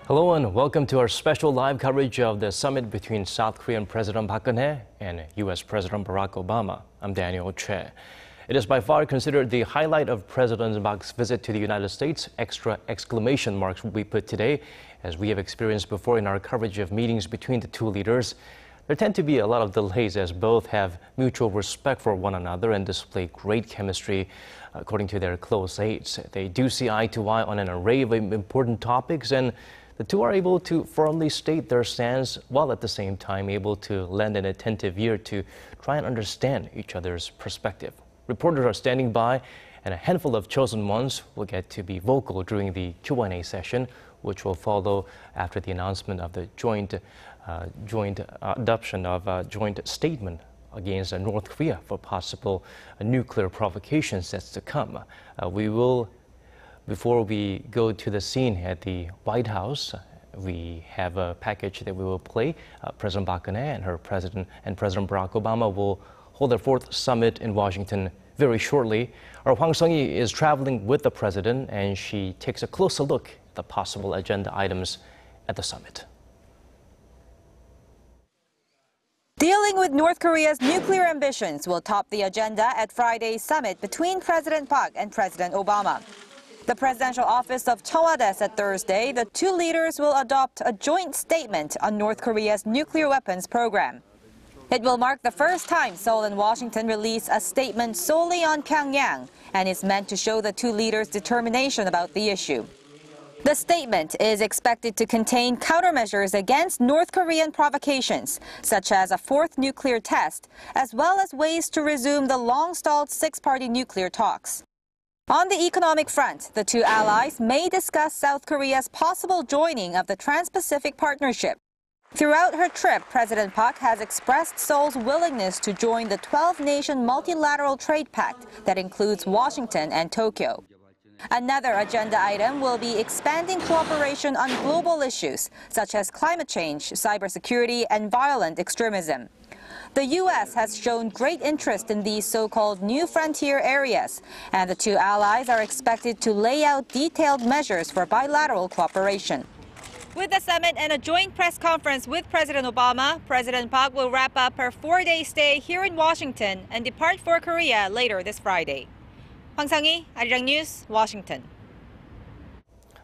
Hello and welcome to our special live coverage of the summit between South Korean President Park Geun-hye and U.S. President Barack Obama. I'm Daniel Che. It is by far considered the highlight of President Park's visit to the United States. Extra exclamation marks will be put today, as we have experienced before in our coverage of meetings between the two leaders. There tend to be a lot of delays as both have mutual respect for one another and display great chemistry, according to their close aides. They do see eye to eye on an array of important topics, and the two are able to firmly state their stance while at the same time able to lend an attentive ear to try and understand each other's perspective. Reporters are standing by, and a handful of chosen ones will get to be vocal during the Q&A session, which will follow after the announcement of the joint adoption of a joint statement against North Korea for possible nuclear provocations that's to come. Before we go to the scene at the White House, we have a package that we will play. President Park Geun-hye and President Barack Obama will hold their fourth summit in Washington very shortly. Our Hwang Sung-hee is traveling with the president, and she takes a closer look at the possible agenda items at the summit. Dealing with North Korea's nuclear ambitions will top the agenda at Friday's summit between President Park and President Obama. The presidential office of Cheollwa said Thursday the two leaders will adopt a joint statement on North Korea's nuclear weapons program. It will mark the first time Seoul and Washington release a statement solely on Pyongyang, and is meant to show the two leaders' determination about the issue. The statement is expected to contain countermeasures against North Korean provocations, such as a fourth nuclear test, as well as ways to resume the long-stalled six-party nuclear talks. On the economic front, the two allies may discuss South Korea's possible joining of the Trans-Pacific Partnership. Throughout her trip, President Park has expressed Seoul's willingness to join the 12-nation multilateral trade pact that includes Washington and Tokyo. Another agenda item will be expanding cooperation on global issues, such as climate change, cybersecurity, and violent extremism. The U.S. has shown great interest in these so-called new frontier areas, and the two allies are expected to lay out detailed measures for bilateral cooperation. With the summit and a joint press conference with President Obama, President Park will wrap up her four-day stay here in Washington and depart for Korea later this Friday. Hwang Sung-hee, Arirang News, Washington.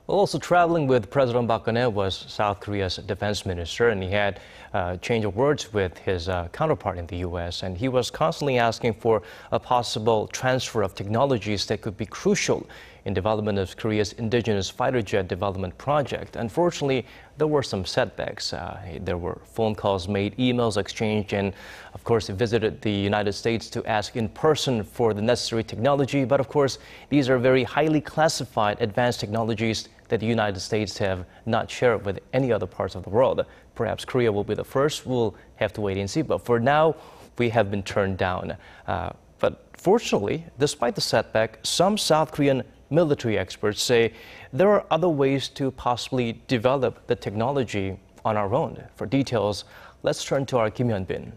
Well, also traveling with President Park Geun-hye was South Korea's defense minister, and he had a change of words with his counterpart in the U.S., and he was constantly asking for a possible transfer of technologies that could be crucial in development of Korea's indigenous fighter jet development project. Unfortunately, there were some setbacks. There were phone calls made, emails exchanged, and of course, he visited the United States to ask in person for the necessary technology. But of course, these are very highly classified advanced technologies that the United States have not shared with any other parts of the world. Perhaps Korea will be the first. We'll have to wait and see. But for now, we have been turned down. But fortunately, despite the setback, some South Korean military experts say there are other ways to possibly develop the technology on our own. For details, let's turn to our Kim Hyun-bin.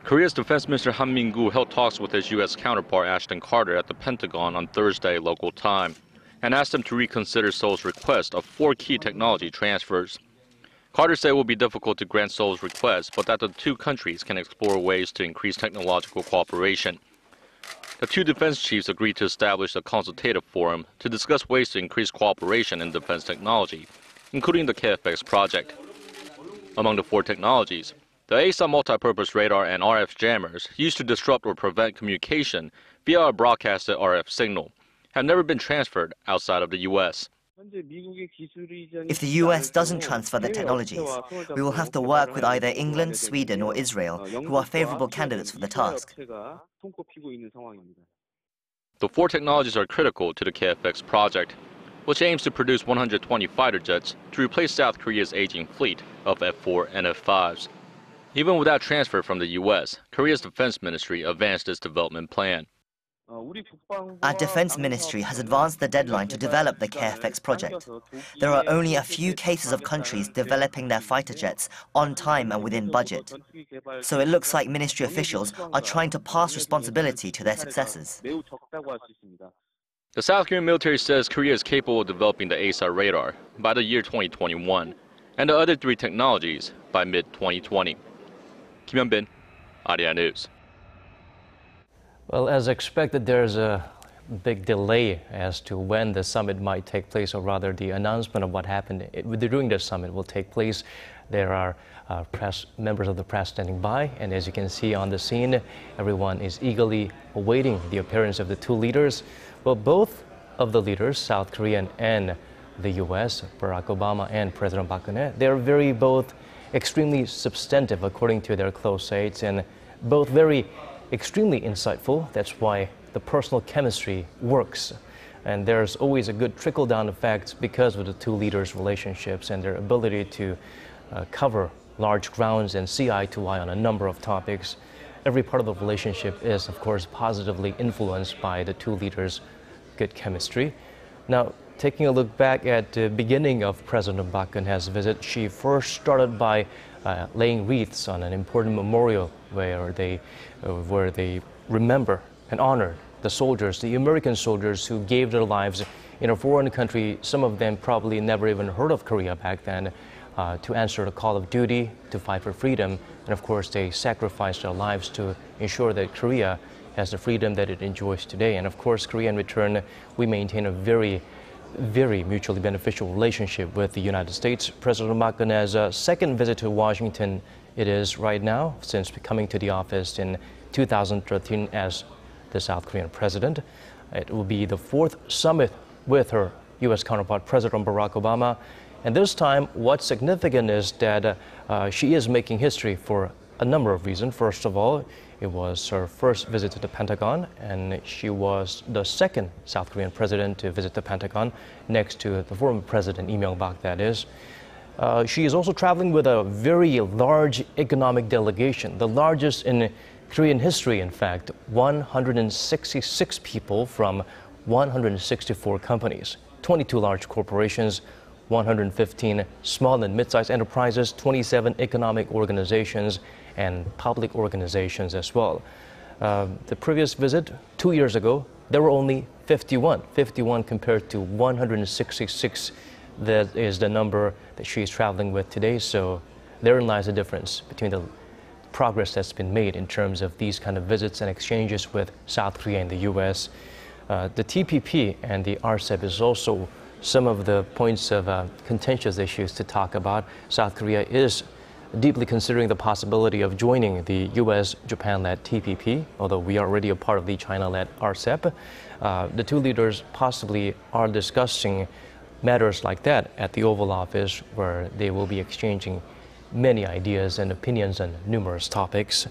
Korea's Defense Minister Han Min-gu held talks with his U.S. counterpart Ashton Carter at the Pentagon on Thursday local time and asked him to reconsider Seoul's request of 4 key technology transfers. Carter said it will be difficult to grant Seoul's request, but that the two countries can explore ways to increase technological cooperation. The two defense chiefs agreed to establish a consultative forum to discuss ways to increase cooperation in defense technology, including the KFX project. Among the 4 technologies, the ASA multipurpose radar and RF jammers, used to disrupt or prevent communication via a broadcasted RF signal, have never been transferred outside of the U.S. If the U.S. doesn't transfer the technologies, we will have to work with either England, Sweden, or Israel, who are favorable candidates for the task. The 4 technologies are critical to the KFX project, which aims to produce 120 fighter jets to replace South Korea's aging fleet of F-4 and F-5s. Even without transfer from the U.S., Korea's defense ministry advanced its development plan. Our defense ministry has advanced the deadline to develop the KFX project. There are only a few cases of countries developing their fighter jets on time and within budget. So it looks like ministry officials are trying to pass responsibility to their successors. The South Korean military says Korea is capable of developing the ASAT radar by the year 2021 and the other three technologies by mid-2020. Kim Hyun-bin, Arirang News. Well, as expected, there's a big delay as to when the summit might take place, or rather the announcement of what happened during the summit will take place. There are members of the press standing by, and as you can see on the scene, everyone is eagerly awaiting the appearance of the two leaders. Well, both of the leaders, South Korean and the U.S., Barack Obama and President Park Geun-hye, they're both extremely substantive according to their close aides, and both extremely insightful. That's why the personal chemistry works. And there's always a good trickle-down effect because of the two leaders' relationships and their ability to cover large grounds and see eye to eye on a number of topics. Every part of the relationship is, of course, positively influenced by the two leaders' good chemistry. Now, taking a look back at the beginning of President Park Geun-hye's visit, she first started by laying wreaths on an important memorial where they remember and honor the soldiers, the American soldiers who gave their lives in a foreign country. Some of them probably never even heard of Korea back then, to answer the call of duty, to fight for freedom. And of course, they sacrificed their lives to ensure that Korea has the freedom that it enjoys today. And of course, Korea in return, we maintain a very mutually beneficial relationship with the United States. President Park Geun-hye's second visit to Washington it is right now, since coming to the office in 2013 as the South Korean president. It will be the fourth summit with her U.S. counterpart, President Barack Obama. And this time, what's significant is that she is making history for a number of reasons. First of all, it was her first visit to the Pentagon, and she was the second South Korean president to visit the Pentagon, next to the former president, Lee Myung-bak, that is. She is also traveling with a very large economic delegation, the largest in Korean history, in fact, 166 people from 164 companies, 22 large corporations, 115 small and mid-sized enterprises, 27 economic organizations, and public organizations as well. The previous visit, 2 years ago, there were only 51 compared to 166. That is the number that she's traveling with today. So therein lies the difference between the progress that's been made in terms of these kind of visits and exchanges with South Korea and the U.S. The TPP and the RCEP is also some of the points of contentious issues to talk about. South Korea is deeply considering the possibility of joining the U.S.-Japan-led TPP, although we are already a part of the China-led RCEP. The two leaders possibly are discussing matters like that at the Oval Office, where they will be exchanging many ideas and opinions on numerous topics.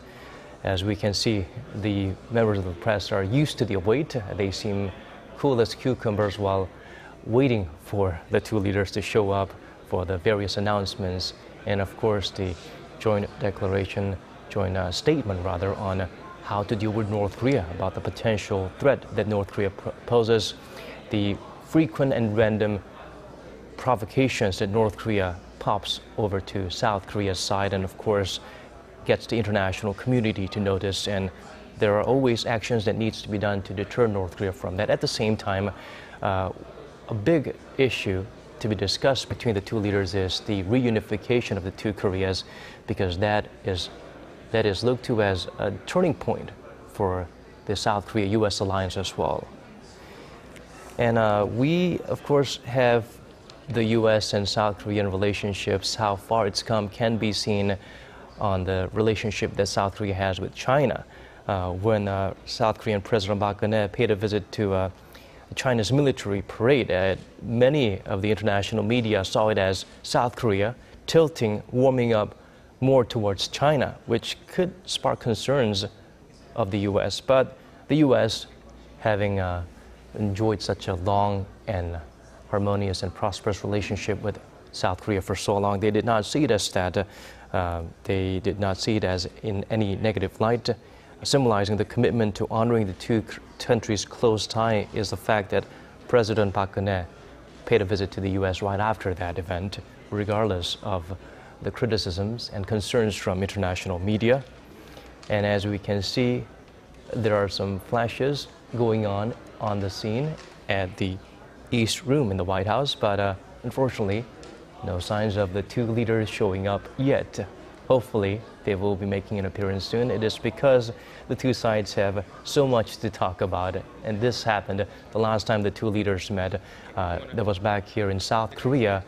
As we can see, the members of the press are used to the wait. They seem cool as cucumbers while waiting for the two leaders to show up for the various announcements and, of course, the joint statement on how to deal with North Korea, about the potential threat that North Korea poses, the frequent and random provocations that North Korea pops over to South Korea's side, and of course gets the international community to notice. And there are always actions that needs to be done to deter North Korea from that. At the same time, a big issue to be discussed between the two leaders is the reunification of the two Koreas, because that is looked to as a turning point for the South Korea-U.S. alliance as well. And we, of course, have the U.S. and South Korean relationships. How far it's come can be seen on the relationship that South Korea has with China. When South Korean President Park Geun-hye paid a visit to China's military parade, many of the international media saw it as South Korea warming up more towards China, which could spark concerns of the U.S. But the U.S., having enjoyed such a long and harmonious and prosperous relationship with South Korea for so long, they did not see it as that. They did not see it as in any negative light. Symbolizing the commitment to honoring the two countries' close tie is the fact that President Park Geun-hye paid a visit to the U.S. right after that event, regardless of the criticisms and concerns from international media. And as we can see, there are some flashes going on the scene at the East Room in the White House, but unfortunately, no signs of the two leaders showing up yet. Hopefully, they will be making an appearance soon. It is because the two sides have so much to talk about. And this happened the last time the two leaders met. That was back here in South Korea.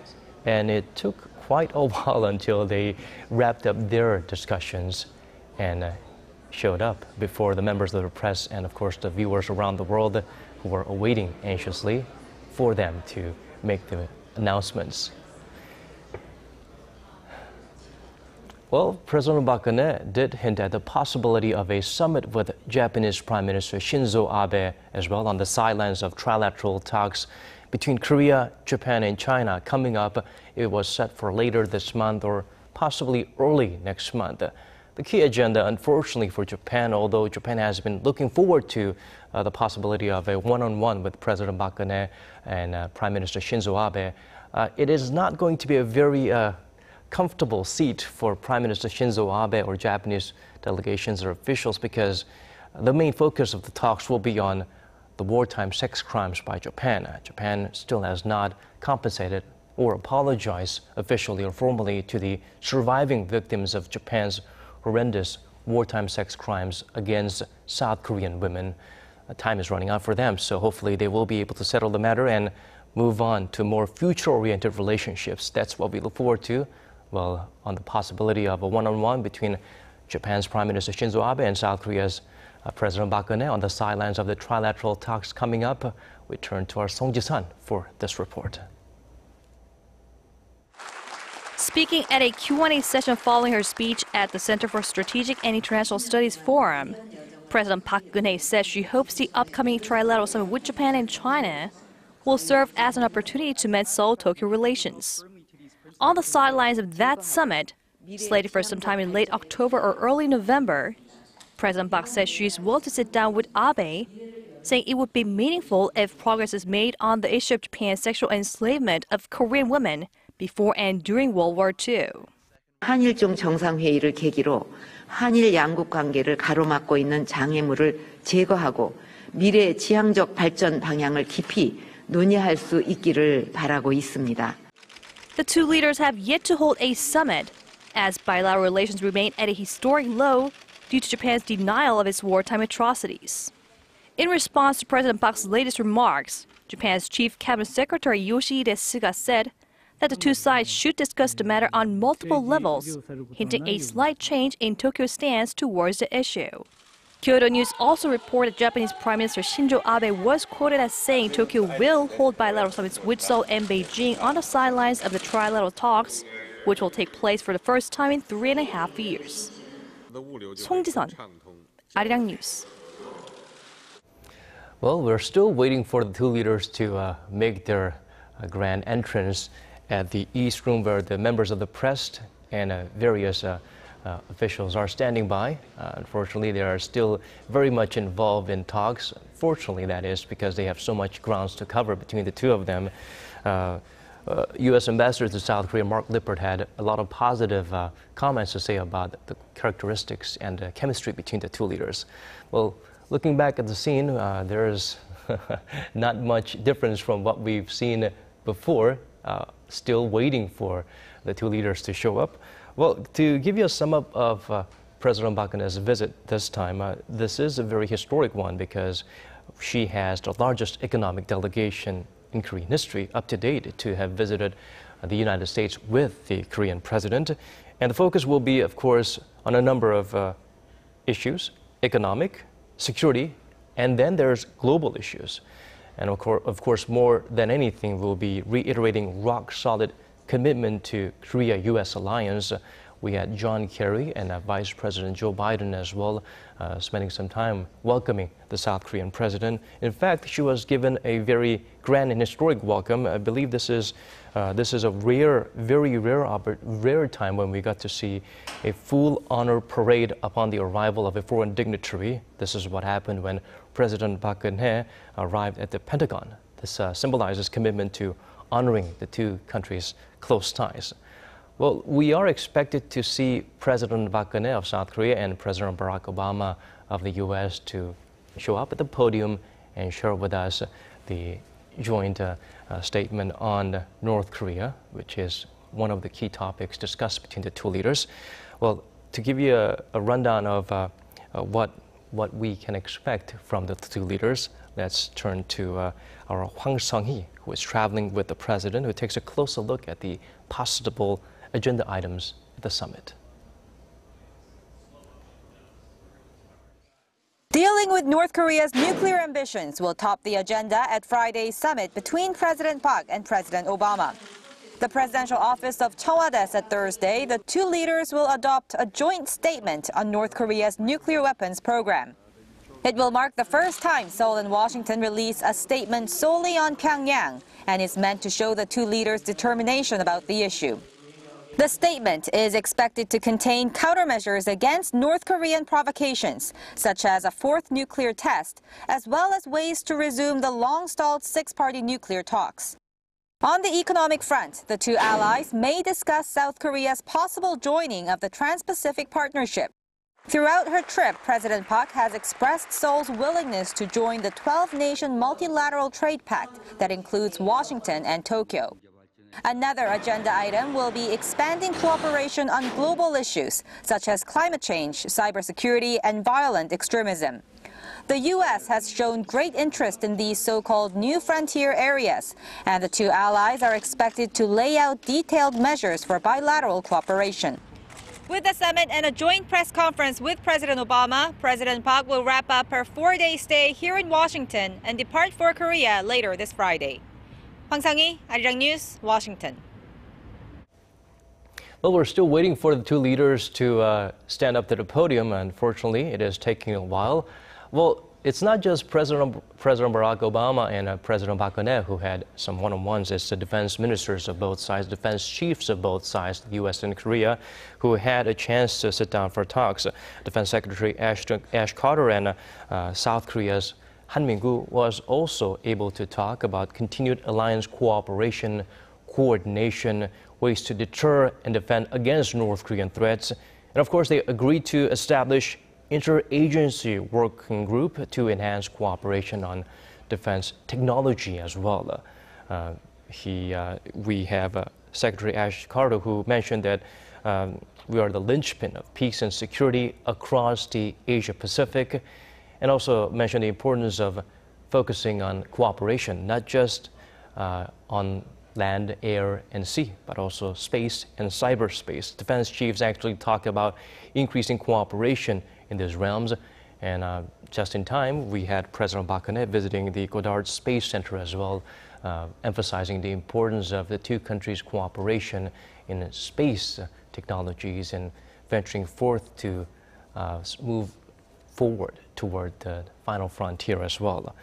And it took quite a while until they wrapped up their discussions and showed up before the members of the press and, of course, the viewers around the world who were awaiting anxiously for them to make the announcements. Well, President Park Geun-hye did hint at the possibility of a summit with Japanese Prime Minister Shinzo Abe as well on the sidelines of trilateral talks between Korea, Japan, and China coming up. It was set for later this month or possibly early next month. The key agenda, unfortunately for Japan, although Japan has been looking forward to the possibility of a one-on-one with President Park Geun-hye and Prime Minister Shinzo Abe, it is not going to be a very comfortable seat for Prime Minister Shinzo Abe or Japanese delegations or officials, because the main focus of the talks will be on the wartime sex crimes by Japan. Japan still has not compensated or apologized officially or formally to the surviving victims of Japan's horrendous wartime sex crimes against South Korean women. Time is running out for them, so hopefully they will be able to settle the matter and move on to more future-oriented relationships. That's what we look forward to. Well, on the possibility of a one-on-one between Japan's Prime Minister Shinzo Abe and South Korea's President Park Geun-hye on the sidelines of the trilateral talks coming up, we turn to our Song Ji-sun for this report. Speaking at a Q&A session following her speech at the Center for Strategic and International Studies Forum, President Park Geun-hye said she hopes the upcoming trilateral summit with Japan and China will serve as an opportunity to mend Seoul-Tokyo relations. On the sidelines of that summit, slated for sometime in late October or early November, President Park says she is willing to sit down with Abe, saying it would be meaningful if progress is made on the issue of Japan's sexual enslavement of Korean women before and during World War II. 한일중 정상회의를 계기로 한일 양국 관계를 가로막고 있는 장애물을 제거하고 미래의 지향적 발전 방향을 깊이 논의할 수 있기를 바라고 있습니다. The two leaders have yet to hold a summit, as bilateral relations remain at a historic low due to Japan's denial of its wartime atrocities. In response to President Park's latest remarks, Japan's Chief Cabinet Secretary Yoshihide Suga said that the two sides should discuss the matter on multiple levels, hinting a slight change in Tokyo's stance towards the issue. Kyodo News also reported Japanese Prime Minister Shinzo Abe was quoted as saying Tokyo will hold bilateral summits with Seoul and Beijing on the sidelines of the trilateral talks, which will take place for the first time in 3.5 years. Song Ji-sun, Arirang News. Well, we're still waiting for the two leaders to make their grand entrance at the East Room, where the members of the press and various officials are standing by. Unfortunately, they are still very much involved in talks. Fortunately, that is, because they have so much grounds to cover between the two of them. U.S. Ambassador to South Korea, Mark Lippert, had a lot of positive comments to say about the characteristics and chemistry between the two leaders. Well, looking back at the scene, there is not much difference from what we've seen before, still waiting for the two leaders to show up. Well, to give you a sum up of President Park Geun-hye's visit this time, this is a very historic one because she has the largest economic delegation in Korean history up to date to have visited the United States with the Korean president. And the focus will be, of course, on a number of issues: economic, security, and then there's global issues. And of course, more than anything, we'll be reiterating rock-solid commitment to Korea-U.S. alliance. We had John Kerry and Vice President Joe Biden as well, spending some time welcoming the South Korean president. In fact, she was given a very grand and historic welcome. I believe this is a very rare time when we got to see a full honor parade upon the arrival of a foreign dignitary. This is what happened when President Park Geun-hye arrived at the Pentagon. This symbolizes commitment to honoring the two countries' close ties. Well, we are expected to see President Park Geun-hye of South Korea and President Barack Obama of the U.S. to show up at the podium and share with us the joint statement on North Korea, which is one of the key topics discussed between the two leaders. Well, to give you a rundown of what we can expect from the two leaders, let's turn to our Hwang Sung-hee, who is traveling with the president, who takes a closer look at the possible agenda items at the summit. Dealing with North Korea's nuclear ambitions will top the agenda at Friday's summit between President Park and President Obama. The presidential office of Cheong-wa said Thursday the two leaders will adopt a joint statement on North Korea's nuclear weapons program. It will mark the first time Seoul and Washington release a statement solely on Pyongyang and is meant to show the two leaders' determination about the issue. The statement is expected to contain countermeasures against North Korean provocations, such as a fourth nuclear test, as well as ways to resume the long-stalled six-party nuclear talks. On the economic front, the two allies may discuss South Korea's possible joining of the Trans-Pacific Partnership. Throughout her trip, President Park has expressed Seoul's willingness to join the 12-nation multilateral trade pact that includes Washington and Tokyo. Another agenda item will be expanding cooperation on global issues such as climate change, cybersecurity, and violent extremism. The U.S. has shown great interest in these so-called new frontier areas, and the two allies are expected to lay out detailed measures for bilateral cooperation. With the summit and a joint press conference with President Obama, President Park will wrap up her 4-day stay here in Washington and depart for Korea later this Friday. Hwang Sung-hee, Arirang News, Washington. Well, we're still waiting for the two leaders to stand up to the podium. Unfortunately, it is taking a while. Well, it's not just President Barack Obama and President Park Geun-hye who had some one-on-ones. It's the defense ministers of both sides, defense chiefs of both sides, the U.S. and Korea, who had a chance to sit down for talks. Defense Secretary Ash Carter and South Korea's Han Min-gu was also able to talk about continued alliance cooperation, coordination, ways to deter and defend against North Korean threats. And of course, they agreed to establish interagency working group to enhance cooperation on defense technology as well. We have Secretary Ash Carter, who mentioned that we are the linchpin of peace and security across the Asia-Pacific, and also mentioned the importance of focusing on cooperation, not just on land, air, and sea, but also space and cyberspace. Defense chiefs actually talked about increasing cooperation in these realms. And just in time, we had President Park Geun-hye visiting the Goddard Space Center as well, emphasizing the importance of the two countries' cooperation in space technologies and venturing forth to move forward toward the final frontier as well.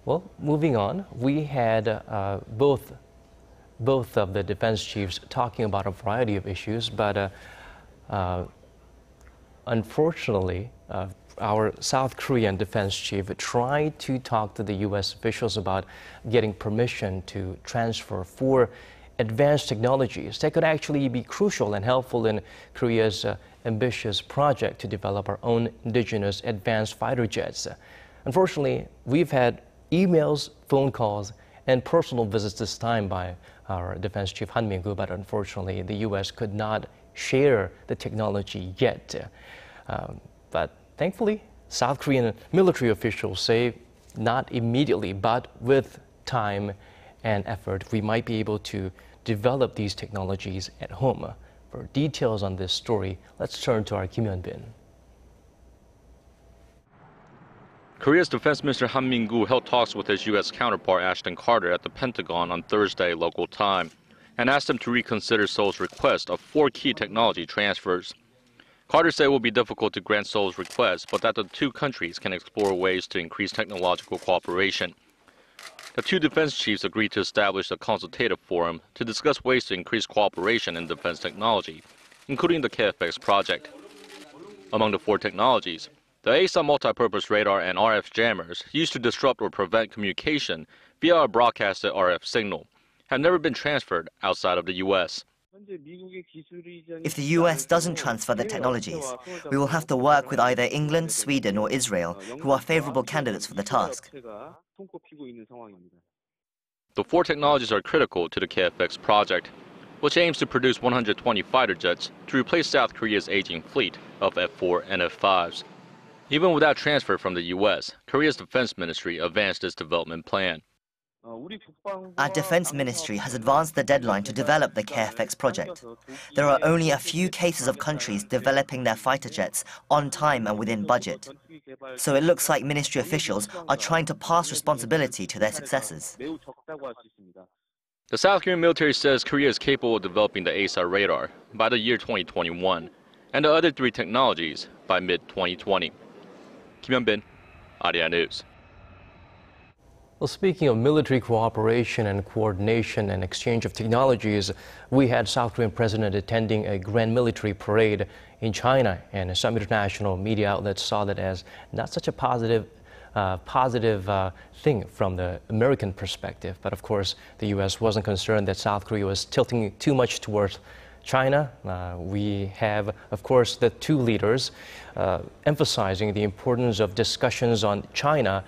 Well, moving on, we had both of the defense chiefs talking about a variety of issues, but unfortunately, our South Korean defense chief tried to talk to the U.S. officials about getting permission to transfer 4 advanced technologies that could actually be crucial and helpful in Korea's ambitious project to develop our own indigenous advanced fighter jets. Unfortunately, we've had emails, phone calls, and personal visits this time by our defense chief Han Min-gu, but unfortunately, the U.S. could not share the technology yet. But thankfully, South Korean military officials say not immediately, but with time and effort, we might be able to develop these technologies at home. For details on this story, let's turn to our Kim Hyun-bin. Korea's Defense Minister Han Min-gu held talks with his U.S. counterpart Ashton Carter at the Pentagon on Thursday local time and asked him to reconsider Seoul's request of 4 key technology transfers. Carter said it will be difficult to grant Seoul's request, but that the two countries can explore ways to increase technological cooperation. The two defense chiefs agreed to establish a consultative forum to discuss ways to increase cooperation in defense technology, including the KFX project. Among the 4 technologies, the ASA multipurpose radar and RF jammers, used to disrupt or prevent communication via a broadcasted RF signal, have never been transferred outside of the U.S. If the U.S. doesn't transfer the technologies, we will have to work with either England, Sweden, or Israel, who are favorable candidates for the task. The four technologies are critical to the KFX project, which aims to produce 120 fighter jets to replace South Korea's aging fleet of F-4 and F-5s. Even without transfer from the U.S., Korea's defense ministry advanced its development plan. Our defense ministry has advanced the deadline to develop the KFX project. There are only a few cases of countries developing their fighter jets on time and within budget. So it looks like ministry officials are trying to pass responsibility to their successors. The South Korean military says Korea is capable of developing the ASAR radar by the year 2021 and the other three technologies by mid-2020. Kim Hyun-bin, Arirang News. Well, speaking of military cooperation and coordination and exchange of technologies, we had South Korean president attending a grand military parade in China, and some international media outlets saw that as not such a positive thing from the American perspective. But of course, the U.S. wasn't concerned that South Korea was tilting too much towards China. We have, of course, the two leaders emphasizing the importance of discussions on China,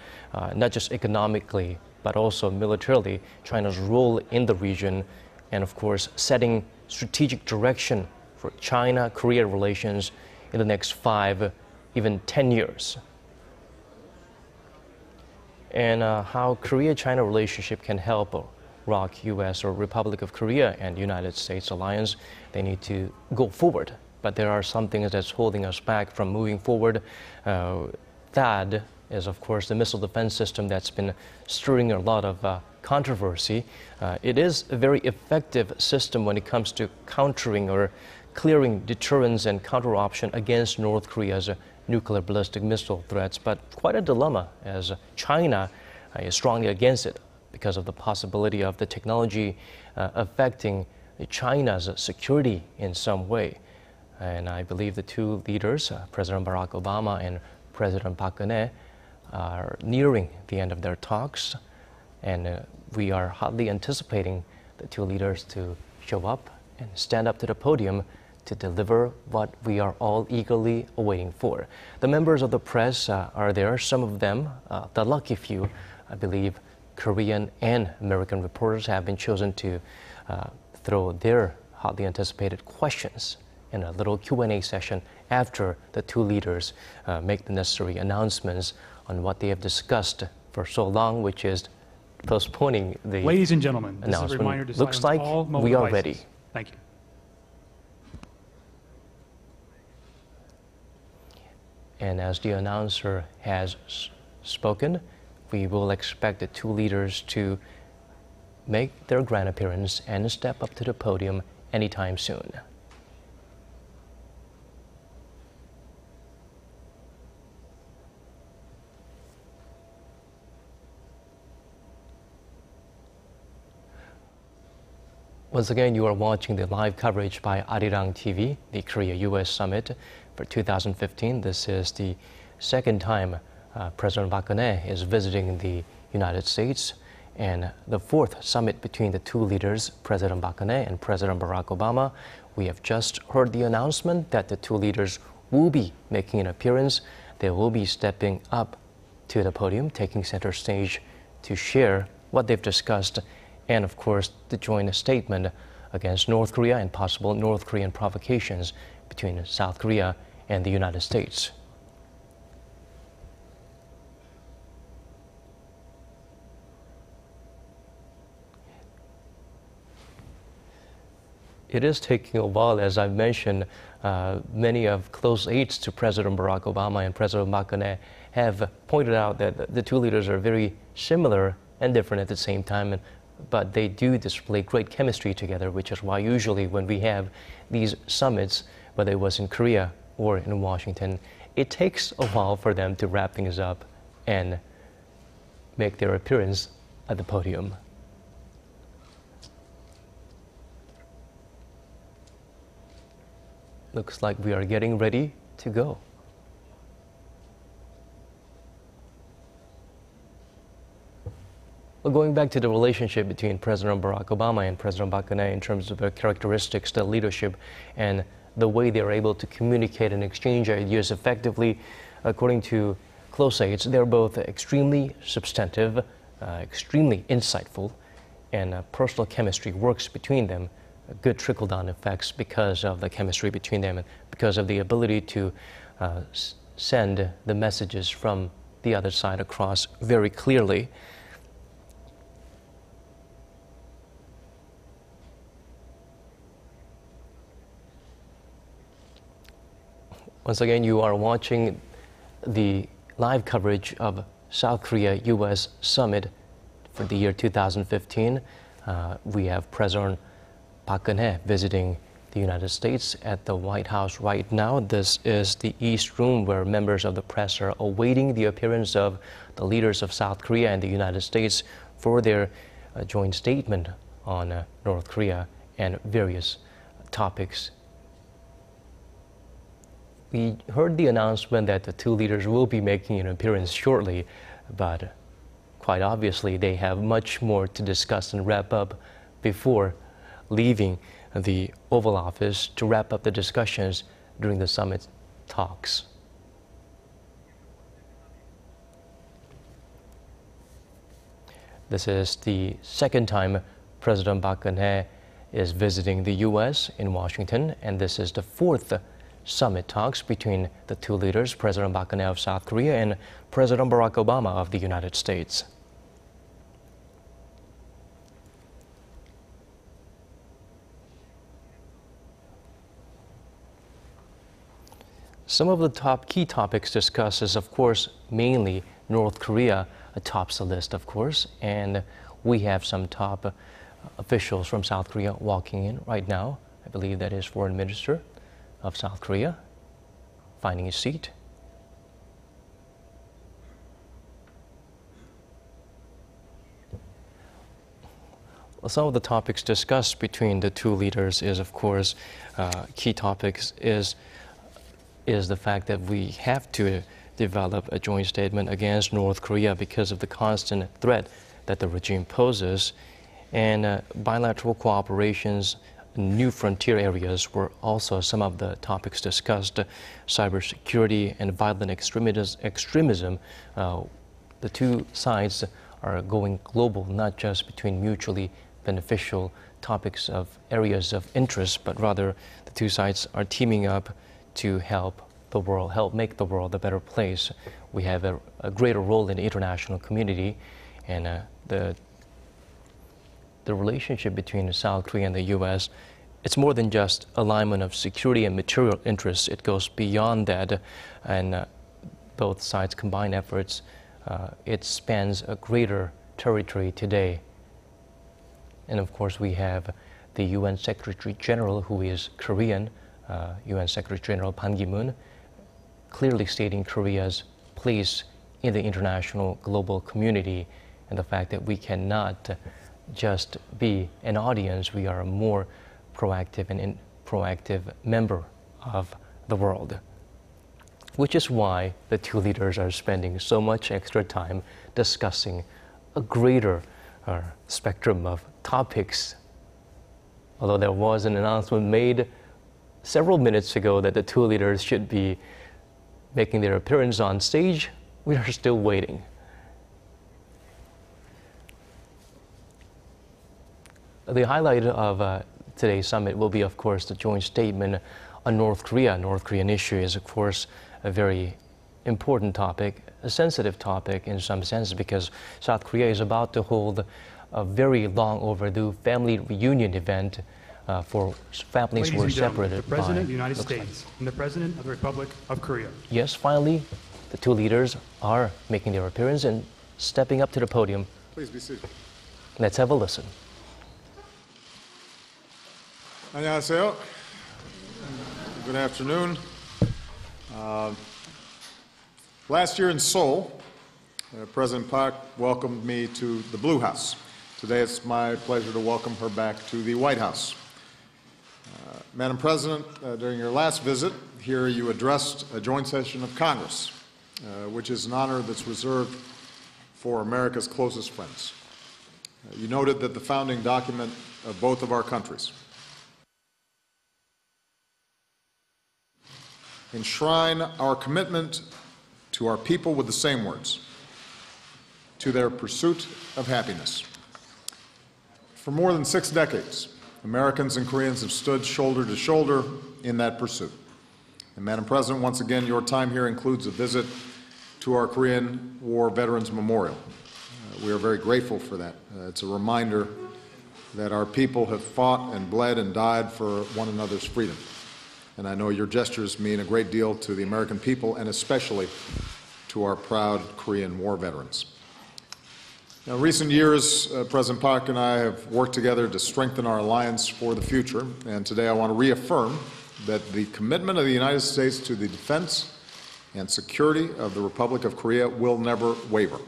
not just economically, but also militarily, China's role in the region, and of course, setting strategic direction for China-Korea relations in the next 5, even 10 years. And how Korea-China relationship can help ROK, U.S. or Republic of Korea and United States alliance. They need to go forward, but there are some things that's holding us back from moving forward. THAAD is, of course, the missile defense system that's been stirring a lot of controversy. It is a very effective system when it comes to countering or clearing deterrence and counter option against North Korea's nuclear ballistic missile threats, but quite a dilemma as China is strongly against it because of the possibility of the technology affecting China's security in some way. And I believe the two leaders, President Barack Obama and President Park Geun-hye, are nearing the end of their talks, and we are hotly anticipating the two leaders to show up and stand up to the podium to deliver what we are all eagerly awaiting for. The members of the press are there, some of them, the lucky few, I believe, Korean and American reporters have been chosen to throw their hotly anticipated questions in a little Q&A session after the two leaders make the necessary announcements on what they have discussed for so long, which is postponing the Ladies and gentlemen, this announcement. is a reminder to Looks like all mobile we are devices. ready. Thank you. And as the announcer has spoken, we will expect the two leaders to make their grand appearance and step up to the podium anytime soon. Once again, you are watching the live coverage by Arirang TV, the Korea-U.S. Summit for 2015. This is the second time President Park Geun-hye is visiting the United States, and the fourth summit between the two leaders, President Park Geun-hye and President Barack Obama. We have just heard the announcement that the two leaders will be making an appearance. They will be stepping up to the podium, taking center stage to share what they've discussed, and of course, the joint statement against North Korea and possible North Korean provocations between South Korea and the United States. It is taking a while, as I've mentioned. Many of close aides to President Barack Obama and President Park Geun-hye have pointed out that the two leaders are very similar and different at the same time, but they do display great chemistry together, which is why usually when we have these summits, whether it was in Korea or in Washington, it takes a while for them to wrap things up and make their appearance at the podium. Looks like we are getting ready to go. Well, going back to the relationship between President Barack Obama and President Park Geun-hye in terms of their characteristics, their leadership, and the way they are able to communicate and exchange ideas effectively, according to close aides, they're both extremely substantive, extremely insightful, and personal chemistry works between them, good trickle-down effects because of the chemistry between them and because of the ability to send the messages from the other side across very clearly. Once again, you are watching the live coverage of South Korea-U.S. summit for the year 2015. We have President Park Geun-hye visiting the United States at the White House right now. This is the East Room where members of the press are awaiting the appearance of the leaders of South Korea and the United States for their joint statement on North Korea and various topics. We heard the announcement that the two leaders will be making an appearance shortly, but quite obviously they have much more to discuss and wrap up before leaving the Oval Office to wrap up the discussions during the summit talks. This is the second time President Park Geun-hye is visiting the U.S. in Washington, and this is the fourth summit talks between the two leaders, President Park Geun-hye of South Korea and President Barack Obama of the United States. Some of the key topics discussed is, of course, mainly North Korea tops the list, of course, and we have some top officials from South Korea walking in right now. I believe that is Foreign Minister of South Korea finding his seat. Some of the topics discussed between the two leaders is, of course, key topics is the fact that we have to develop a joint statement against North Korea because of the constant threat that the regime poses, and bilateral cooperations. New frontier areas were also some of the topics discussed. Cybersecurity and violent extremism. The two sides are going global, not just between mutually beneficial topics of areas of interest, but rather the two sides are teaming up to help the world, help make the world a better place. We have a greater role in the international community, and the relationship between South Korea and the U.S., it's more than just alignment of security and material interests. It goes beyond that, and both sides' combined efforts, it spans a greater territory today. And of course, we have the UN Secretary General, who is Korean, UN Secretary General Ban Ki-moon, clearly stating Korea's place in the international global community and the fact that we cannot just be an audience, we are a more proactive and proactive member of the world. Which is why the two leaders are spending so much extra time discussing a greater spectrum of topics. Although there was an announcement made several minutes ago that the two leaders should be making their appearance on stage, we are still waiting. The highlight of today's summit will be, of course, the joint statement on North Korea. North Korean issue is, of course, a very important topic, a sensitive topic in some sense, because South Korea is about to hold a very long overdue family reunion event for families who were separated. The President of the United States and the President of the Republic of Korea. Yes, finally, the two leaders are making their appearance and stepping up to the podium. Please be seated. Let's have a listen. 안녕하세요. Good afternoon. Last year in Seoul, President Park welcomed me to the Blue House. Today it's my pleasure to welcome her back to the White House. Madam President, during your last visit here, you addressed a joint session of Congress, which is an honor that's reserved for America's closest friends. You noted that the founding document of both of our countries enshrine our commitment to our people with the same words, to their pursuit of happiness. For more than 6 decades, Americans and Koreans have stood shoulder to shoulder in that pursuit. And Madam President, once again, your time here includes a visit to our Korean War Veterans Memorial. We are very grateful for that. It's a reminder that our people have fought and bled and died for one another's freedom. And I know your gestures mean a great deal to the American people and especially to our proud Korean War veterans. Now, in recent years, President Park and I have worked together to strengthen our alliance for the future, and today I want to reaffirm that the commitment of the United States to the defense and security of the Republic of Korea will never waver.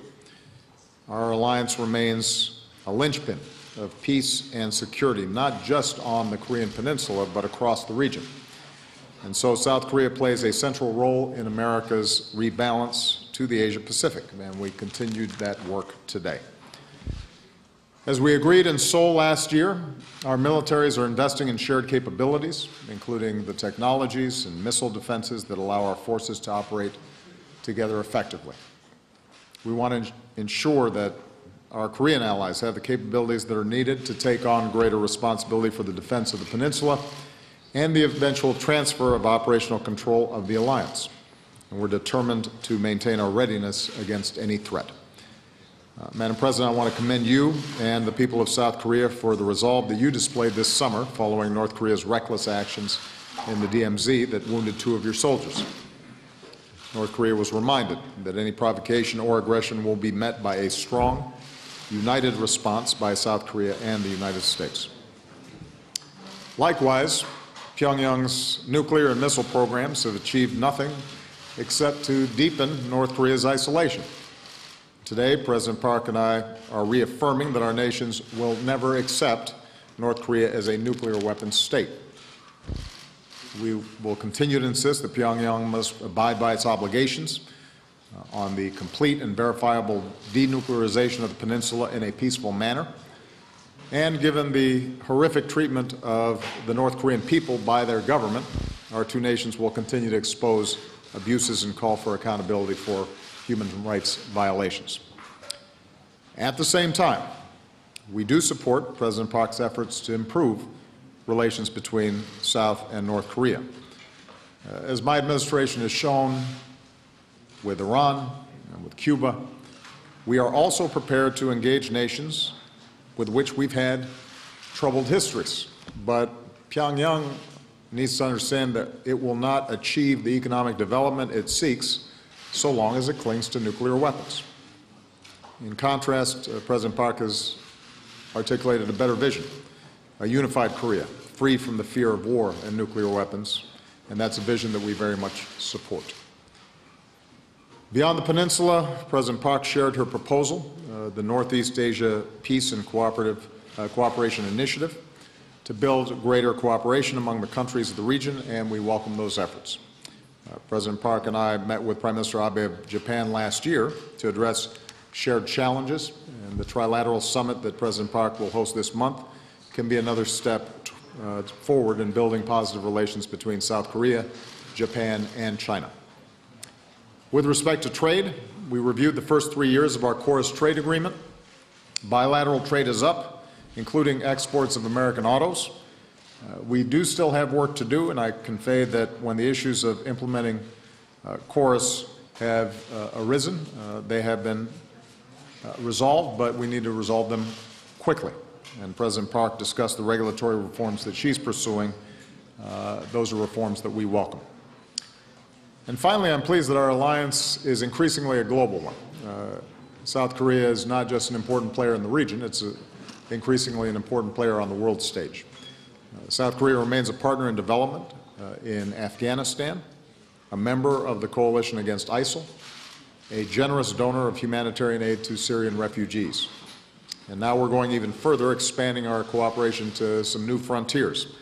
Our alliance remains a linchpin of peace and security, not just on the Korean Peninsula, but across the region. And so South Korea plays a central role in America's rebalance to the Asia-Pacific, and we continued that work today. As we agreed in Seoul last year, our militaries are investing in shared capabilities, including the technologies and missile defenses that allow our forces to operate together effectively. We want to ensure that our Korean allies have the capabilities that are needed to take on greater responsibility for the defense of the peninsula and the eventual transfer of operational control of the alliance. And we're determined to maintain our readiness against any threat. Madam President, I want to commend you and the people of South Korea for the resolve that you displayed this summer following North Korea's reckless actions in the DMZ that wounded 2 of your soldiers. North Korea was reminded that any provocation or aggression will be met by a strong, united response by South Korea and the United States. Likewise, Pyongyang's nuclear and missile programs have achieved nothing except to deepen North Korea's isolation. Today, President Park and I are reaffirming that our nations will never accept North Korea as a nuclear weapons state. We will continue to insist that Pyongyang must abide by its obligations on the complete and verifiable denuclearization of the peninsula in a peaceful manner. And given the horrific treatment of the North Korean people by their government, our 2 nations will continue to expose abuses and call for accountability for human rights violations. At the same time, we do support President Park's efforts to improve relations between South and North Korea. As my administration has shown with Iran and with Cuba, we are also prepared to engage nations with which we've had troubled histories. But Pyongyang needs to understand that it will not achieve the economic development it seeks so long as it clings to nuclear weapons. In contrast, President Park has articulated a better vision, a unified Korea, free from the fear of war and nuclear weapons, and that's a vision that we very much support. Beyond the peninsula, President Park shared her proposal, the Northeast Asia Peace and Cooperation Initiative, to build greater cooperation among the countries of the region, and we welcome those efforts. President Park and I met with Prime Minister Abe of Japan last year to address shared challenges, and the trilateral summit that President Park will host this month can be another step forward in building positive relations between South Korea, Japan, and China. With respect to trade, we reviewed the first 3 years of our Korea-U.S. trade agreement. Bilateral trade is up, including exports of American autos. We do still have work to do, and I convey that when the issues of implementing Korea-U.S. have arisen, they have been resolved, but we need to resolve them quickly. And President Park discussed the regulatory reforms that she's pursuing. Those are reforms that we welcome. And finally, I'm pleased that our alliance is increasingly a global one. South Korea is not just an important player in the region, it's increasingly an important player on the world stage. South Korea remains a partner in development in Afghanistan, a member of the coalition against ISIL, a generous donor of humanitarian aid to Syrian refugees. And now we're going even further, expanding our cooperation to some new frontiers.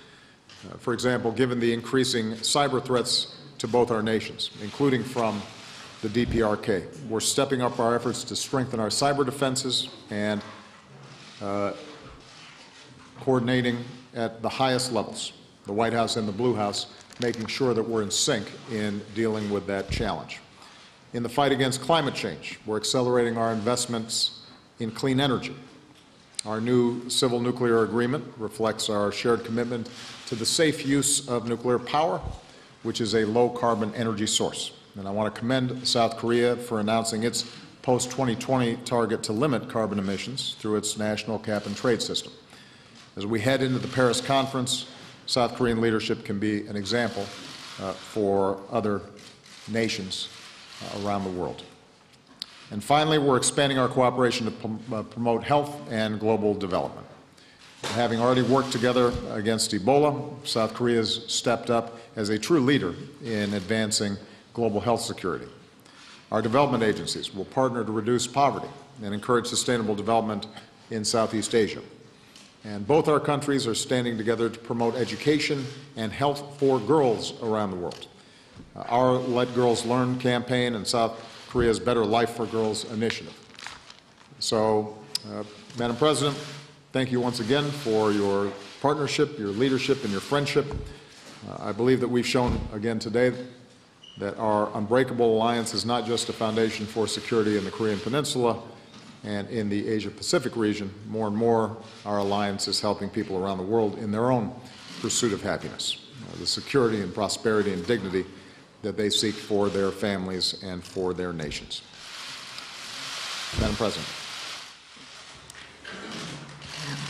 For example, given the increasing cyber threats to both our nations, including from the DPRK, we're stepping up our efforts to strengthen our cyber defenses and coordinating at the highest levels, the White House and the Blue House, making sure that we're in sync in dealing with that challenge. In the fight against climate change, we're accelerating our investments in clean energy. Our new civil nuclear agreement reflects our shared commitment to the safe use of nuclear power, which is a low-carbon energy source. And I want to commend South Korea for announcing its post-2020 target to limit carbon emissions through its national cap-and-trade system. As we head into the Paris conference, South Korean leadership can be an example for other nations around the world. And finally, we're expanding our cooperation to promote health and global development. Having already worked together against Ebola, South Korea has stepped up as a true leader in advancing global health security. Our development agencies will partner to reduce poverty and encourage sustainable development in Southeast Asia. And both our countries are standing together to promote education and health for girls around the world. Our Let Girls Learn campaign and South Korea's Better Life for Girls initiative. So, Madam President, thank you once again for your partnership, your leadership, and your friendship. I believe that we've shown again today that our unbreakable alliance is not just a foundation for security in the Korean Peninsula and in the Asia-Pacific region. More and more, our alliance is helping people around the world in their own pursuit of happiness, the security and prosperity and dignity that they seek for their families and for their nations. Madam President.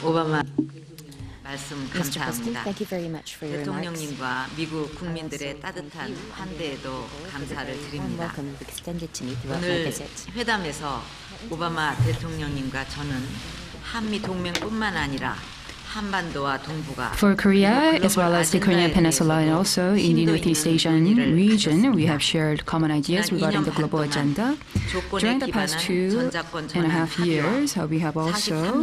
오바마 말씀 Mr. President, 감사합니다. thank you very much for your remarks. 대통령님과 미국 국민들의 따뜻한 환대에도 감사를 Warm 드립니다. welcome extended to me throughout my 오늘 visit. 회담에서 오바마 대통령님과 저는 한미 동맹뿐만 아니라 For Korea, as well as the Korean Peninsula and also in the Northeast Asian region, we have shared common ideas regarding the global agenda. During the past 2.5 years, we have also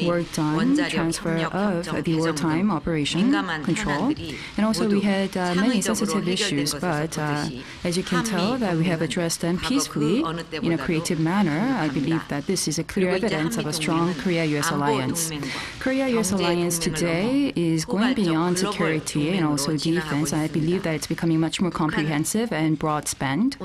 worked on transfer of the wartime operation control. And also we had many sensitive issues, but as you can tell that we have addressed them peacefully in a creative manner. I believe that this is a clear evidence of a strong Korea-U.S. alliance. Korea-U.S. alliance today is going beyond security and also defense. I believe that it's becoming much more comprehensive and broad-spanned.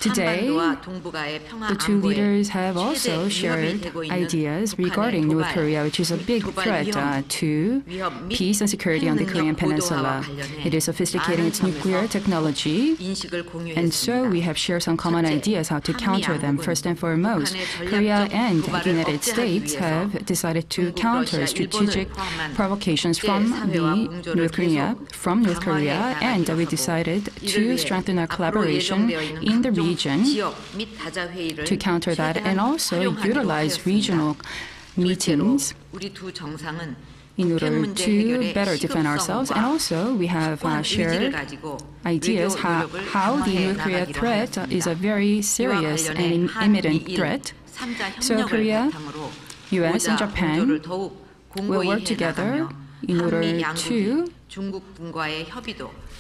Today, the two leaders have also shared ideas regarding North Korea, which is a big threat to peace and security on the Korean Peninsula. It is sophisticating its nuclear technology, and so we have shared some common ideas how to counter them. First and foremost, Korea and the United States have decided to counter strategic provocations from North Korea, and we decided to strengthen our collaboration in the region to counter that and also utilize regional meetings in order to better defend ourselves. And also we have shared ideas how the North Korea threat is a very serious and imminent threat. So Korea, U.S. and Japan will work together in order to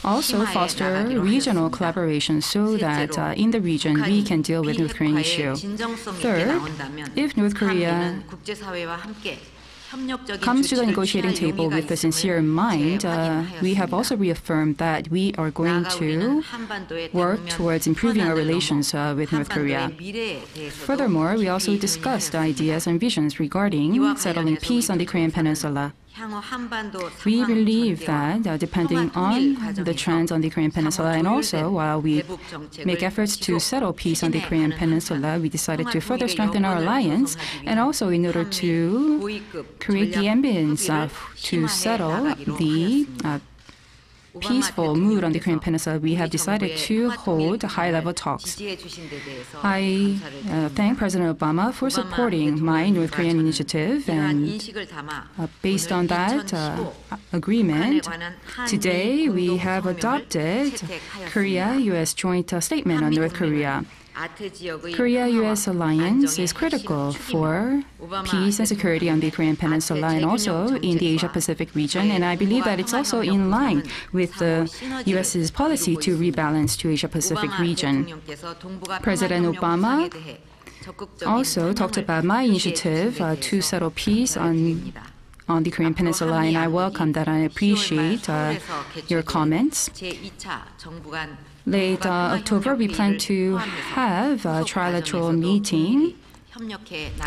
also foster regional collaboration so that in the region we can deal with North Korean issue. Third, if North Korea comes to the negotiating table with a sincere mind, we have also reaffirmed that we are going to work towards improving our relations with North Korea. Furthermore, we also discussed ideas and visions regarding settling peace on the Korean Peninsula. We believe that depending on the trends on the Korean Peninsula and also while we make efforts to settle peace on the Korean Peninsula, we decided to further strengthen our alliance and also in order to create the ambience to settle the peaceful mood on the Korean Peninsula, we have decided to hold high-level talks. I thank President Obama for supporting my North Korean initiative, and based on that agreement, today we have adopted Korea-U.S. joint statement on North Korea. Korea-U.S. alliance is critical for peace and security on the Korean Peninsula and also in the Asia-Pacific region, and I believe that it's also in line with the U.S.'s policy to rebalance to Asia-Pacific region. President Obama also talked about my initiative to settle peace on the Korean Peninsula, and I welcome that. I appreciate your comments. Late October, we plan to have a trilateral meeting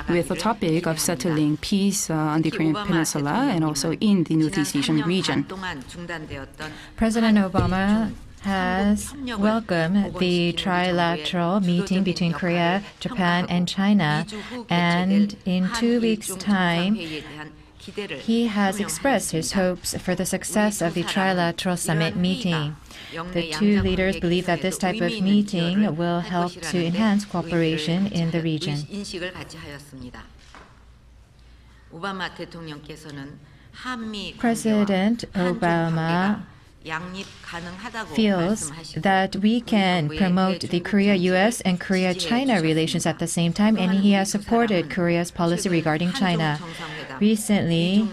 with the topic of settling peace on the Korean Peninsula and also in the Northeast Asian region. President Obama has welcomed the trilateral meeting between Korea, Japan, and China, and in 2 weeks' time, he has expressed his hopes for the success of the trilateral summit meeting. The two leaders believe that this type of meeting will help to enhance cooperation in the region. President Obama feels that we can promote the Korea-U.S. and Korea-China relations at the same time, and he has supported Korea's policy regarding China. Recently,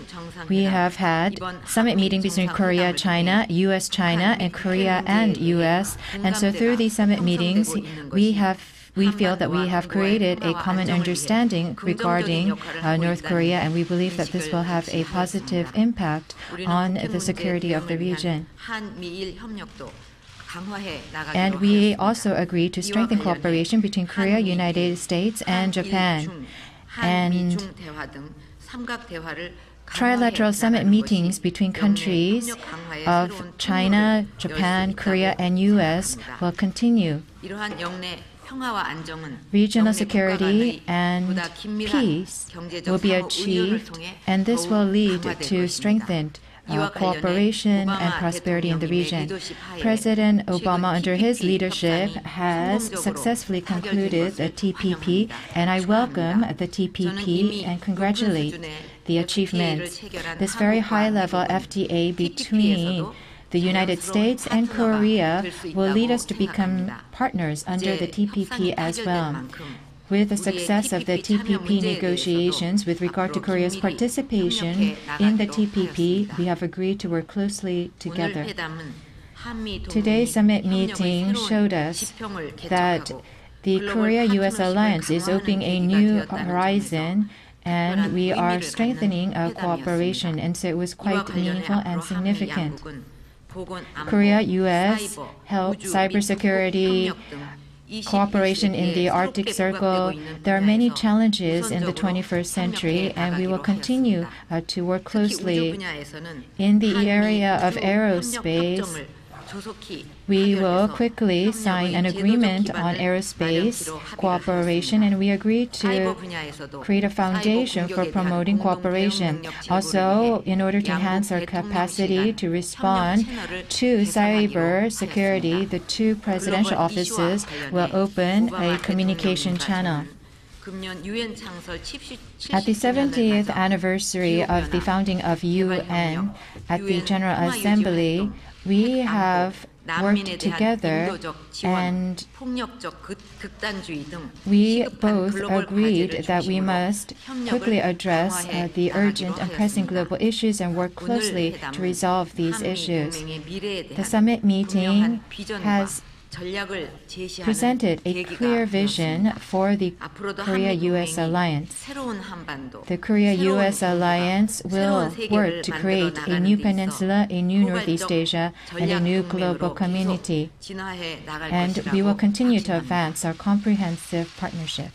we have had summit meetings between Korea, China, U.S., China, and Korea and U.S. And so through these summit meetings, we feel that we have created a common understanding regarding North Korea, and we believe that this will have a positive impact on the security of the region. And we also agreed to strengthen cooperation between Korea, United States, and Japan. And trilateral summit meetings between countries of China, Japan, Korea, and U.S. will continue. Regional security and peace will be achieved, and this will lead to strengthened cooperation and prosperity in the region. President Obama, under his leadership, has successfully concluded the TPP, and I welcome the TPP and congratulate the achievements. This very high-level FTA between the United States and Korea will lead us to become partners under the TPP as well. With the success of the TPP negotiations with regard to Korea's participation in the TPP, we have agreed to work closely together. Today's summit meeting showed us that the Korea-U.S. alliance is opening a new horizon, and we are strengthening our cooperation, and so it was quite meaningful and significant. Korea-U.S. helped cybersecurity, cooperation in the Arctic Circle. There are many challenges in the 21st century, and we will continue to work closely. In the area of aerospace, we will quickly sign an agreement on aerospace cooperation, and we agreed to create a foundation for promoting cooperation. Also, in order to enhance our capacity to respond to cyber security, the two presidential offices will open a communication channel. At the 70th anniversary of the founding of UN at the General Assembly, we have worked together, and we both agreed that we must quickly address the urgent and pressing global issues and work closely to resolve these issues. The summit meeting has presented a clear vision for the Korea-U.S. alliance. The Korea-U.S. alliance will work to create a new peninsula, a new Northeast Asia, and a new global community. And we will continue to advance our comprehensive partnership.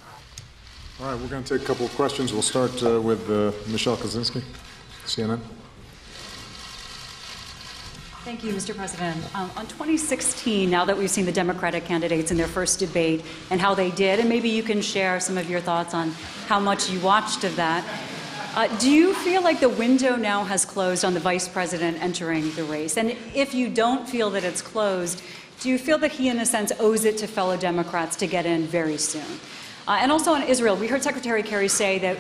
All right, we're going to take a couple of questions. We'll start with Michelle Kaczynski, CNN. Thank you, Mr. President. On 2016, now that we've seen the Democratic candidates in their first debate and how they did, and maybe you can share some of your thoughts on how much you watched of that, do you feel like the window now has closed on the vice president entering the race? And if you don't feel that it's closed, do you feel that he, in a sense, owes it to fellow Democrats to get in very soon? And also on Israel, we heard Secretary Kerry say that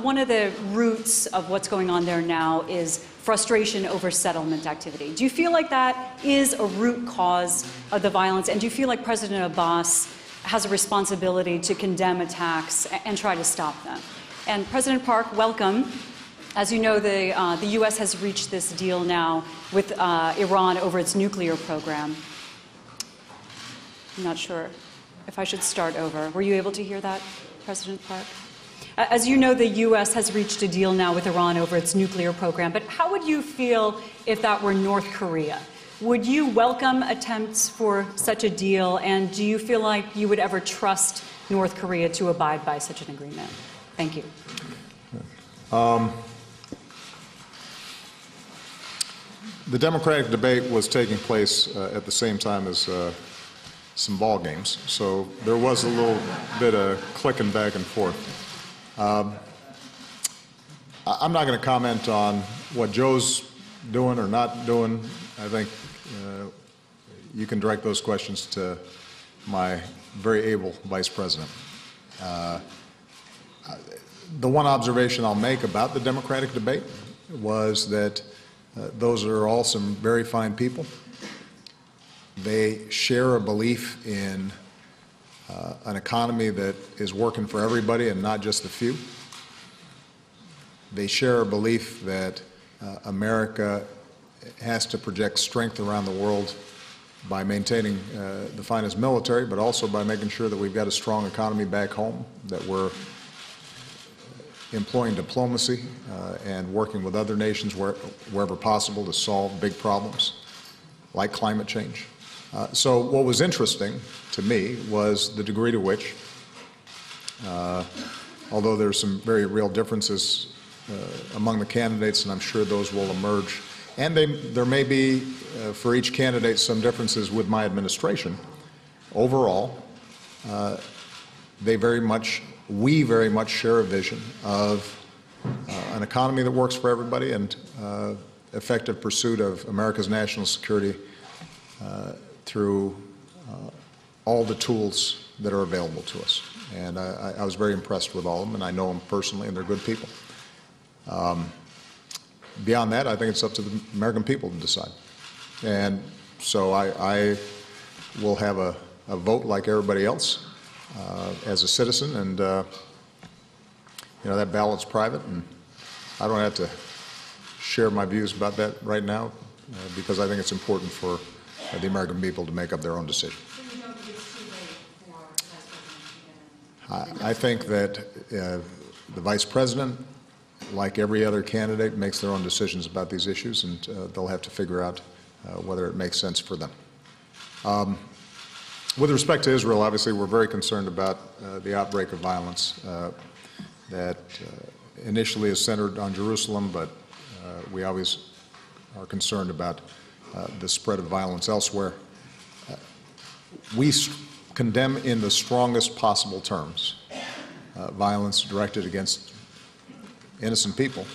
one of the roots of what's going on there now is frustration over settlement activity. Do you feel like that is a root cause of the violence? And do you feel like President Abbas has a responsibility to condemn attacks and try to stop them? And President Park, welcome. As you know, the U.S. has reached this deal now with Iran over its nuclear program. I'm not sure if I should start over. Were you able to hear that, President Park? As you know, the U.S. has reached a deal now with Iran over its nuclear program, but how would you feel if that were North Korea? Would you welcome attempts for such a deal, and do you feel like you would ever trust North Korea to abide by such an agreement? Thank you. The Democratic debate was taking place at the same time as some ball games, so there was a little bit of clicking back and forth. I'm not going to comment on what Joe's doing or not doing. I think you can direct those questions to my very able Vice President. The one observation I'll make about the Democratic debate was that those are all some very fine people. They share a belief in an economy that is working for everybody and not just the few. They share a belief that America has to project strength around the world by maintaining the finest military, but also by making sure that we've got a strong economy back home, that we're employing diplomacy and working with other nations wherever possible to solve big problems like climate change. So what was interesting to me was the degree to which, although there's some very real differences among the candidates, and I'm sure those will emerge, and there may be, for each candidate, some differences with my administration, overall, we very much share a vision of an economy that works for everybody and effective pursuit of America's national security through all the tools that are available to us. And I was very impressed with all of them, and I know them personally, and they're good people. Beyond that, I think it's up to the American people to decide. And so I will have a vote like everybody else as a citizen, and you know, that ballot's private, and I don't have to share my views about that right now because I think it's important for the American people to make up their own decision. I think that the Vice President, like every other candidate, makes their own decisions about these issues, and they'll have to figure out whether it makes sense for them. With respect to Israel, obviously we're very concerned about the outbreak of violence that initially is centered on Jerusalem, but we always are concerned about the spread of violence elsewhere. We condemn in the strongest possible terms violence directed against innocent people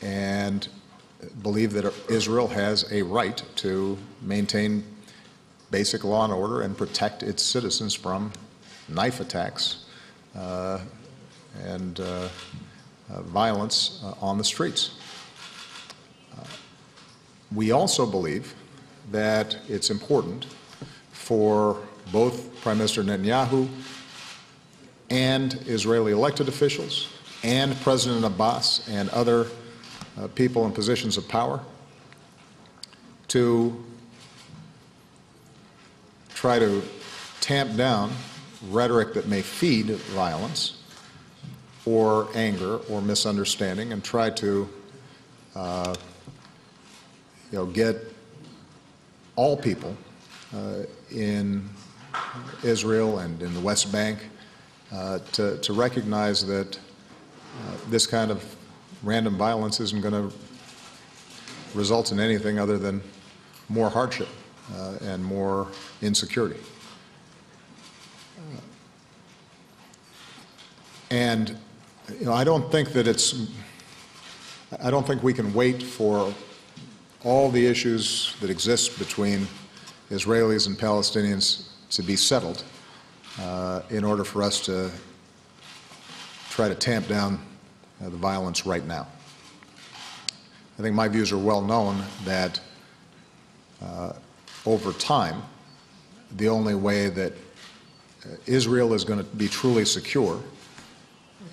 and believe that Israel has a right to maintain basic law and order and protect its citizens from knife attacks and violence on the streets. We also believe that it's important for both Prime Minister Netanyahu and Israeli elected officials and President Abbas and other people in positions of power to try to tamp down rhetoric that may feed violence or anger or misunderstanding, and try to get all people in Israel and in the West Bank to recognize that this kind of random violence isn't going to result in anything other than more hardship and more insecurity. And I don't think we can wait for all the issues that exist between Israelis and Palestinians to be settled in order for us to try to tamp down the violence right now. I think my views are well known that over time, the only way that Israel is going to be truly secure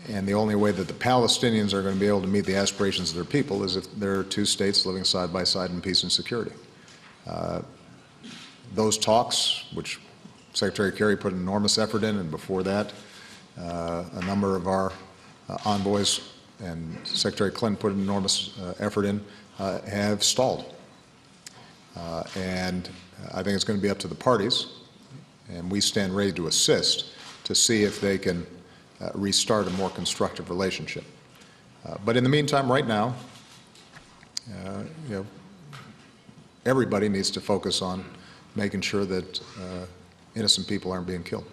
and the only way that the Palestinians are going to be able to meet the aspirations of their people is if there are two states living side by side in peace and security. Those talks, which Secretary Kerry put an enormous effort in, and before that, a number of our envoys and Secretary Clinton put an enormous effort in, have stalled. And I think it's going to be up to the parties and we stand ready to assist to see if they can restart a more constructive relationship. But in the meantime, right now, everybody needs to focus on making sure that innocent people aren't being killed.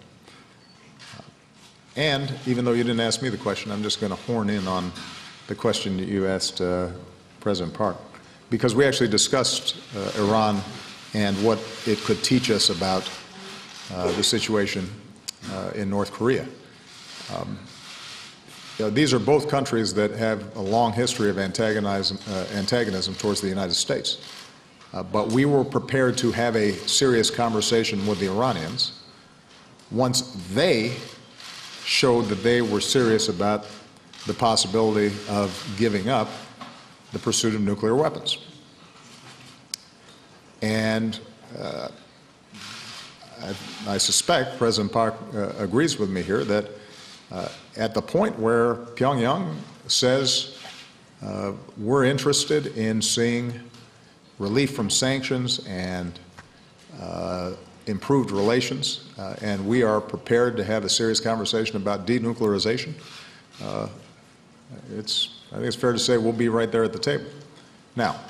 And even though you didn't ask me the question, I'm just going to horn in on the question that you asked President Park, because we actually discussed Iran and what it could teach us about the situation in North Korea. These are both countries that have a long history of antagonism towards the United States. But we were prepared to have a serious conversation with the Iranians once they showed that they were serious about the possibility of giving up the pursuit of nuclear weapons. And I suspect President Park agrees with me here that at the point where Pyongyang says we're interested in seeing relief from sanctions and improved relations, and we are prepared to have a serious conversation about denuclearization, I think it's fair to say we'll be right there at the table. Now,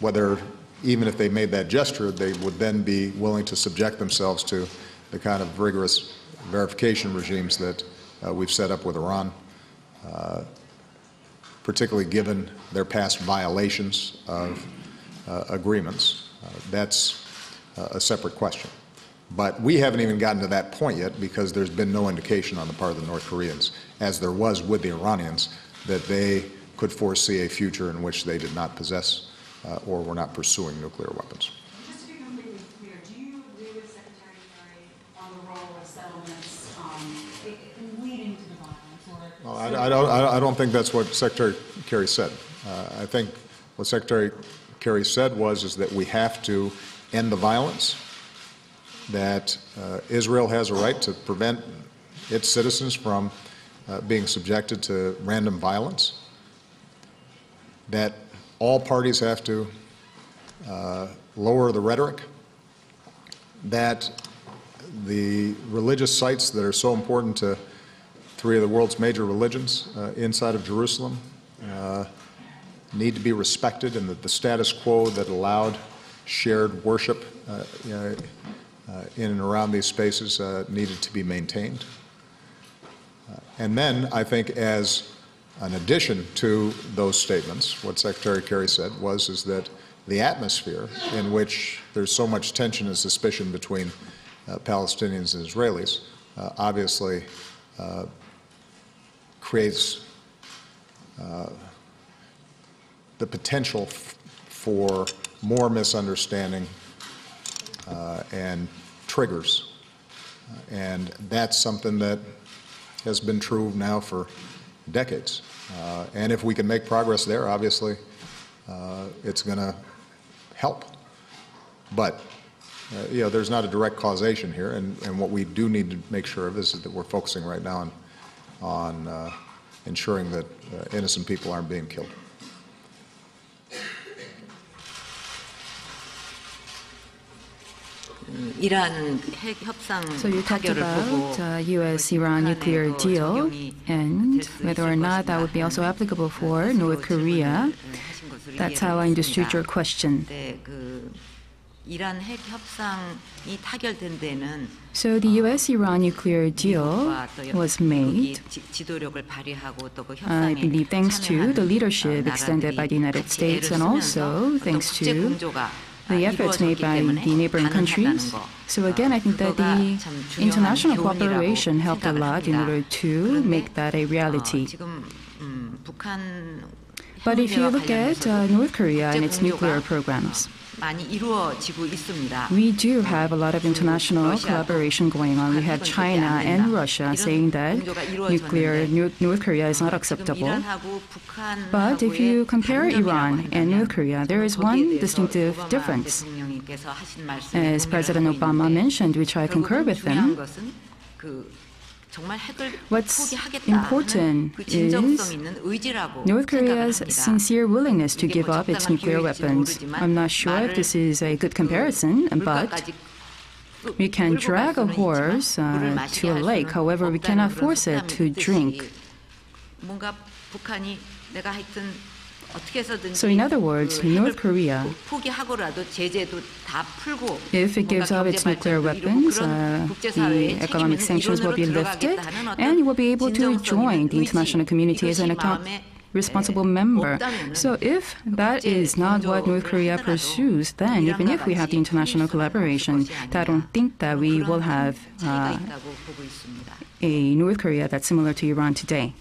whether even if they made that gesture, they would then be willing to subject themselves to the kind of rigorous verification regimes that we've set up with Iran, particularly given their past violations of agreements. That's a separate question. But we haven't even gotten to that point yet because there's been no indication on the part of the North Koreans, as there was with the Iranians, that they could foresee a future in which they did not possess or were not pursuing nuclear weapons. Just to be completely clear, do you agree with Secretary Kerry on the role of settlements in leading to the violence? Well, I don't think that's what Secretary Kerry said. I think what Secretary Kerry said is that we have to end the violence, that Israel has a right to prevent its citizens from being subjected to random violence, that all parties have to lower the rhetoric, that the religious sites that are so important to three of the world's major religions inside of Jerusalem need to be respected, and that the status quo that allowed shared worship in and around these spaces needed to be maintained. And then I think, as an addition to those statements, what Secretary Kerry said is that the atmosphere in which there's so much tension and suspicion between Palestinians and Israelis obviously creates the potential for more misunderstanding and triggers. And that's something that has been true now for decades. And if we can make progress there, obviously, it's going to help. But there's not a direct causation here, and what we do need to make sure of is that we're focusing right now on ensuring that innocent people aren't being killed. So you talked about U.S.-Iran nuclear deal and whether or not that would be also applicable for North Korea. That's how I understood your question. So the U.S.-Iran nuclear deal was made, I believe, thanks to the leadership extended by the United States and also thanks to the efforts made by the neighboring countries. So again, I think that the international cooperation helped a lot in order to make that a reality. But if you look at North Korea and its nuclear programs, we do have a lot of international collaboration going on. We have China and Russia saying that North Korea is not acceptable. But if you compare Iran and North Korea, there is one distinctive difference. As President Obama mentioned, which I concur with him, what's important is North Korea's sincere willingness to give up its nuclear weapons. I'm not sure if this is a good comparison, but We can drag a horse to a lake, however, we cannot force it to drink. So in other words, North Korea, if it gives up its nuclear weapons, the economic sanctions will be lifted, and it will be able to join the international community as an responsible member. So if that is not what North Korea pursues, then even if we have the international collaboration, I don't think that we will have a North Korea that's similar to Iran today.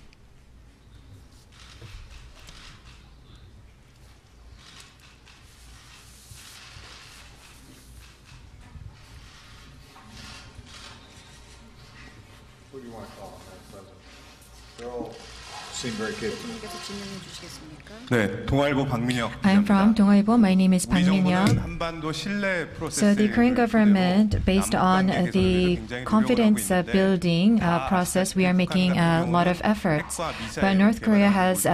What do you want to call them, Madam President? They all seem very capable. I'm from 동아일보. My name is Bang Min-young. So the Korean government, based on the confidence building process, we are making a lot of efforts. But North Korea has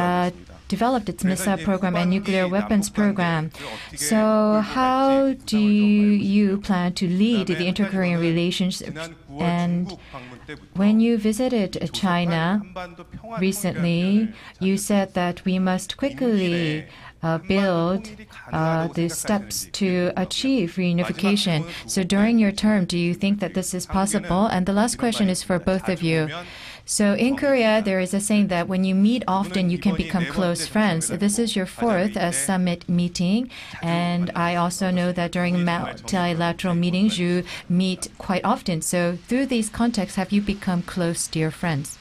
developed its missile program and nuclear weapons program. So how do you plan to lead the inter-Korean relations? And when you visited China recently, you said that we must quickly build the steps to achieve reunification. So during your term, do you think that this is possible? And the last question is for both of you. So in Korea, there is a saying that when you meet often, you can become close friends. This is your fourth summit meeting. And I also know that during multilateral meetings, you meet quite often. So through these contexts, have you become close dear friends?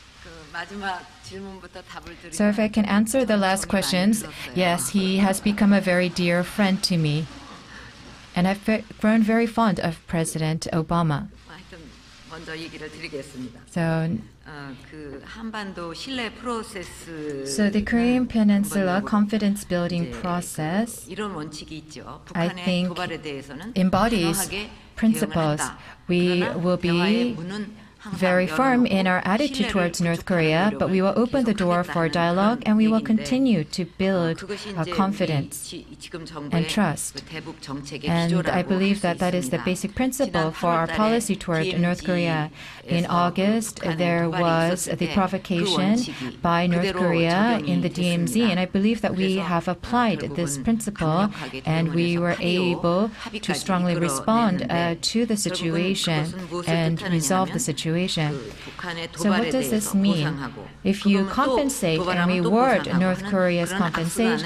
So if I can answer the last questions, yes, he has become a very dear friend to me. And I've grown very fond of President Obama. So the Korean Peninsula confidence building process, I think, embodies principles. We will be very firm in our attitude towards North Korea, but we will open the door for dialogue and we will continue to build confidence and trust. And I believe that that is the basic principle for our policy toward North Korea. In August, there was the provocation by North Korea in the DMZ, and I believe that we have applied this principle and we were able to strongly respond to the situation and resolve the situation. So what does this mean? If you compensate and reward North Korea's provocations,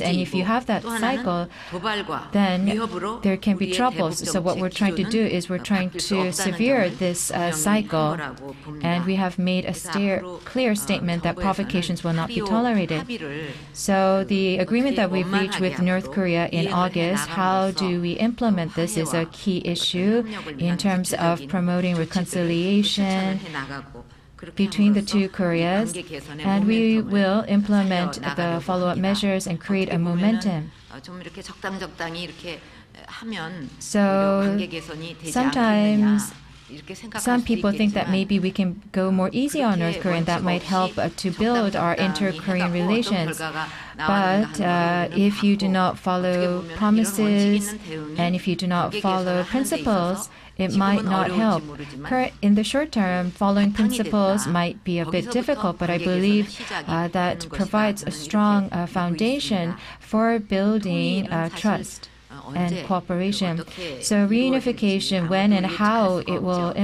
and if you have that cycle, then there can be troubles. So what we're trying to do is we're trying to severe this cycle, and we have made a clear statement that provocations will not be tolerated. So the agreement that we've reached with North Korea in August, how do we implement this is a key issue in terms of promoting reconciliation between the two Koreas, and we will implement the follow-up measures and create a momentum. So sometimes some people think that maybe we can go more easy on North Korea and that might help to build our inter-Korean relations. But if you do not follow promises and if you do not follow principles, it might not help. In the short term, following principles might be a bit difficult, but I believe that provides a strong foundation for building trust and cooperation. So reunification, when and how it will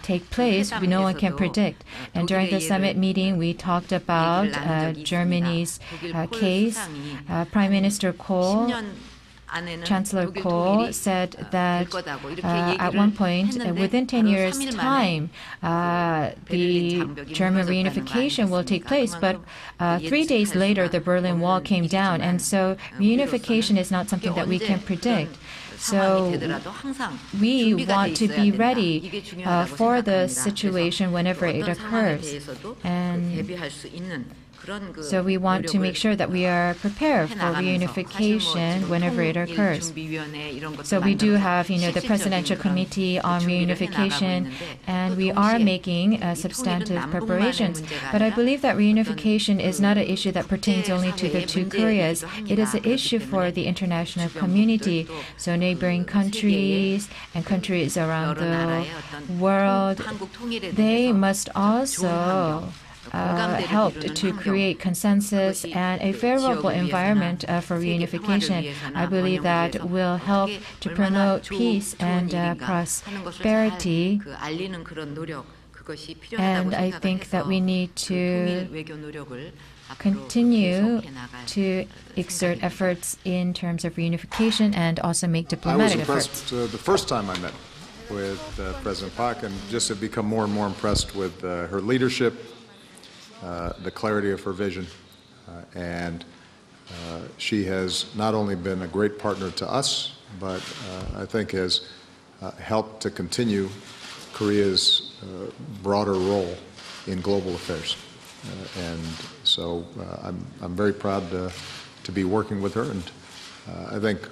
take place, no one can predict. And during the summit meeting, we talked about Germany's case. Prime Minister Kohl, Chancellor Kohl said that at one point, within 10 years' time, the German reunification will take place. But 3 days later, the Berlin Wall came down. And so reunification is not something that we can predict. So we want to be ready for the situation whenever it occurs. And So we want to make sure that we are prepared for reunification whenever it occurs. So we do have, the Presidential Committee on Reunification, and we are making substantive preparations. But I believe that reunification is not an issue that pertains only to the two Koreas. It is an issue for the international community. So neighboring countries and countries around the world, they must also help to create consensus and a favorable environment for reunification. I believe that will help to promote peace and prosperity. And I think that we need to continue to exert efforts in terms of reunification and also make diplomatic efforts. I was impressed the first time I met with President Park, and just have become more and more impressed with her leadership, the clarity of her vision, and she has not only been a great partner to us, but I think has helped to continue Korea's broader role in global affairs. And so I'm very proud to be working with her, and I think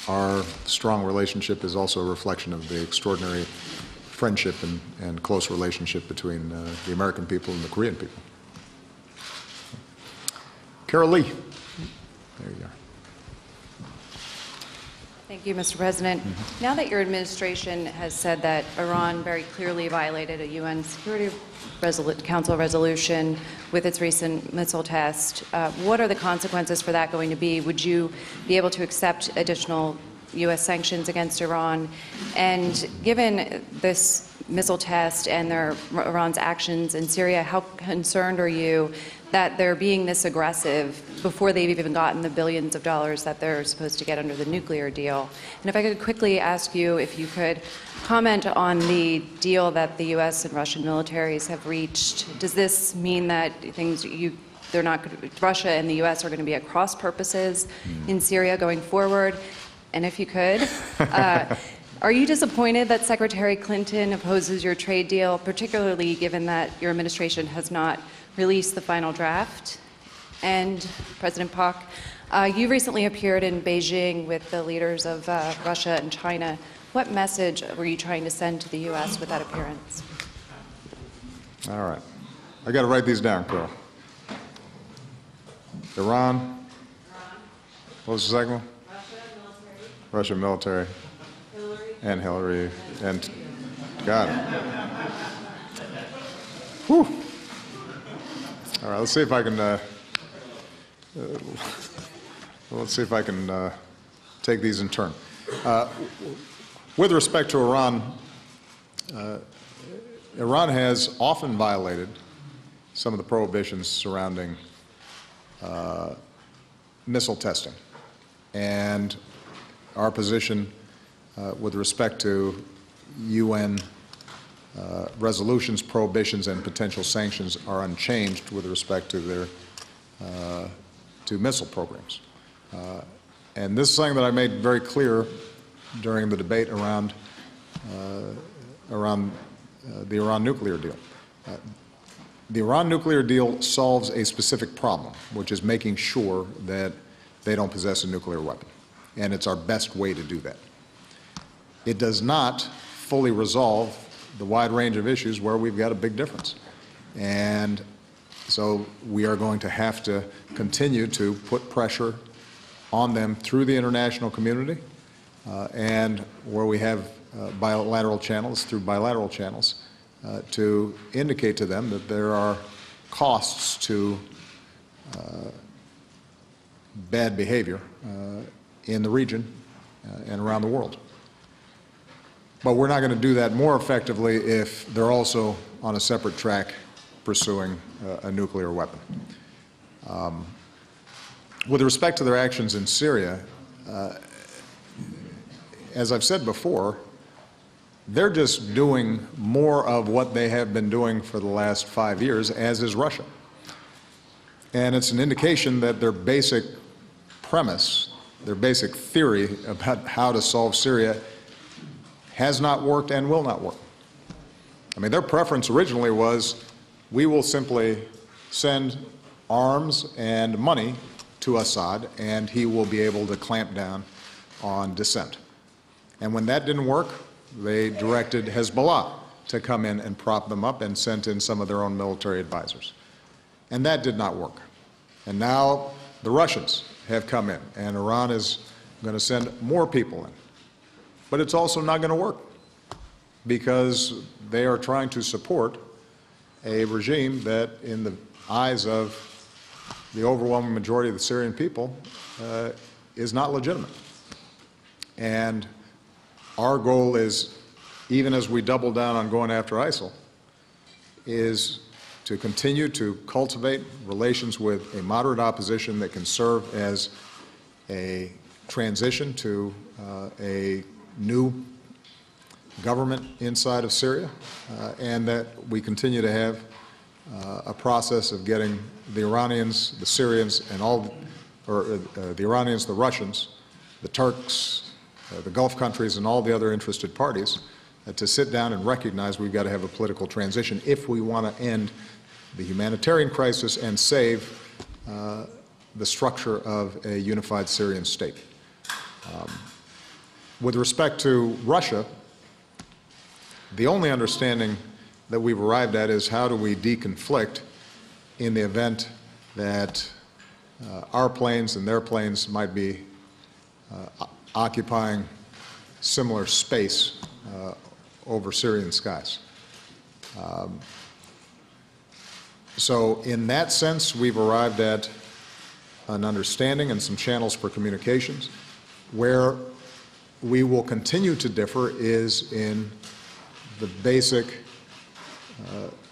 our strong relationship is also a reflection of the extraordinary friendship and close relationship between the American people and the Korean people. Carol Lee. There you are. Thank you, Mr. President. Now that your administration has said that Iran very clearly violated a UN Security Council resolution with its recent missile test, what are the consequences for that going to be? Would you be able to accept additional U.S. sanctions against Iran? And given this missile test and Iran's actions in Syria, how concerned are you that they're being this aggressive before they've even gotten the billions of dollars that they're supposed to get under the nuclear deal? And if I could quickly ask you if you could comment on the deal that the U.S. and Russian militaries have reached. Does this mean that Russia and the U.S. are going to be at cross purposes in Syria going forward? And if you could, are you disappointed that Secretary Clinton opposes your trade deal, particularly given that your administration has not released the final draft? And President Park, you recently appeared in Beijing with the leaders of Russia and China. What message were you trying to send to the U.S. with that appearance? All right. I got to write these down, Carol. Iran. What was the second one? Russian military. And Hillary. And got it. Whew. All right. Let's see if I can. Take these in turn. With respect to Iran, Iran has often violated some of the prohibitions surrounding missile testing. And our position with respect to UN resolutions, prohibitions, and potential sanctions are unchanged with respect to their to missile programs. And this is something that I made very clear during the debate around the Iran nuclear deal. The Iran nuclear deal solves a specific problem, which is making sure that they don't possess a nuclear weapon. And it's our best way to do that. It does not fully resolve the wide range of issues where we've got a big difference. And so we are going to have to continue to put pressure on them through the international community, and where we have bilateral channels, through bilateral channels, to indicate to them that there are costs to bad behavior in the region and around the world. But we're not going to do that more effectively if they're also on a separate track pursuing a nuclear weapon. With respect to their actions in Syria, as I've said before, they're just doing more of what they have been doing for the last 5 years, as is Russia. And it's an indication that their basic premise, their basic theory about how to solve Syria has not worked and will not work. I mean, their preference originally was, we will simply send arms and money to Assad, and he will be able to clamp down on dissent. And when that didn't work, they directed Hezbollah to come in and prop them up and sent in some of their own military advisors. And that did not work. And now the Russians have come in, and Iran is going to send more people in. But it's also not going to work because they are trying to support a regime that, in the eyes of the overwhelming majority of the Syrian people, is not legitimate. And our goal is, even as we double down on going after ISIL, is to continue to cultivate relations with a moderate opposition that can serve as a transition to a new government inside of Syria, and that we continue to have a process of getting the Iranians, the Syrians, and the Iranians, the Russians, the Turks, the Gulf countries, and all the other interested parties to sit down and recognize we've got to have a political transition if we want to end the humanitarian crisis and save the structure of a unified Syrian state. With respect to Russia, the only understanding that we've arrived at is how do we deconflict in the event that our planes and their planes might be occupying similar space over Syrian skies. So in that sense, we've arrived at an understanding and some channels for communications. Where we will continue to differ is in the basic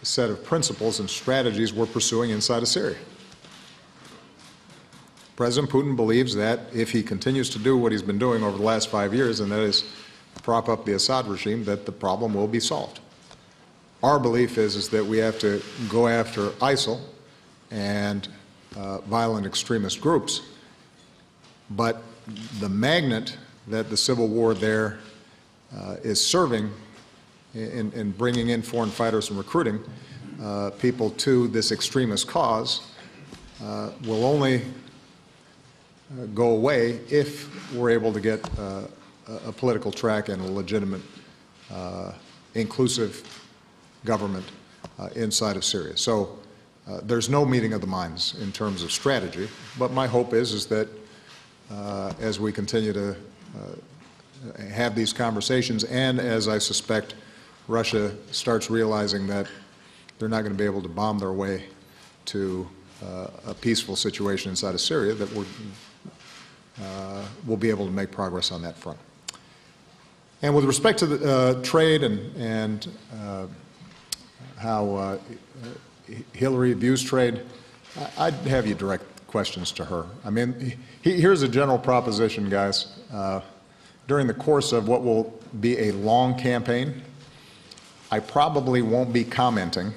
set of principles and strategies we're pursuing inside of Syria. President Putin believes that if he continues to do what he's been doing over the last 5 years, and that is prop up the Assad regime, that the problem will be solved. Our belief is that we have to go after ISIL and violent extremist groups, but the magnet that the civil war there is serving in bringing in foreign fighters and recruiting people to this extremist cause will only go away if we're able to get a political track and a legitimate, inclusive government inside of Syria. So there's no meeting of the minds in terms of strategy, but my hope is that as we continue to have these conversations, and as I suspect Russia starts realizing that they're not going to be able to bomb their way to a peaceful situation inside of Syria, that we'll be able to make progress on that front. And with respect to the trade and how Hillary views trade, I'd have you direct questions to her. I mean, here's a general proposition, guys. During the course of what will be a long campaign, I probably won't be commenting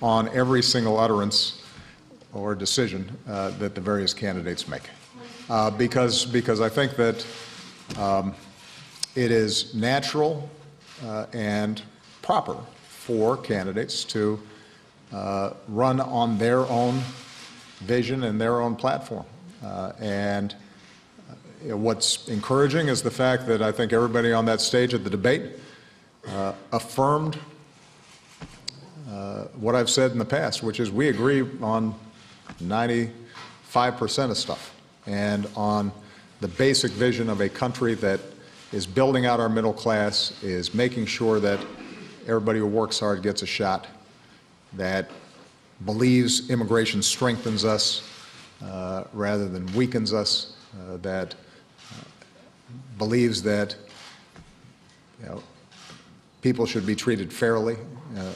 on every single utterance or decision that the various candidates make, because I think that it is natural and proper for candidates to run on their own vision and their own platform. What's encouraging is the fact that I think everybody on that stage at the debate affirmed what I've said in the past, which is we agree on 95% of stuff, and on the basic vision of a country that is building out our middle class, is making sure that everybody who works hard gets a shot, that believes immigration strengthens us rather than weakens us, that believes that people should be treated fairly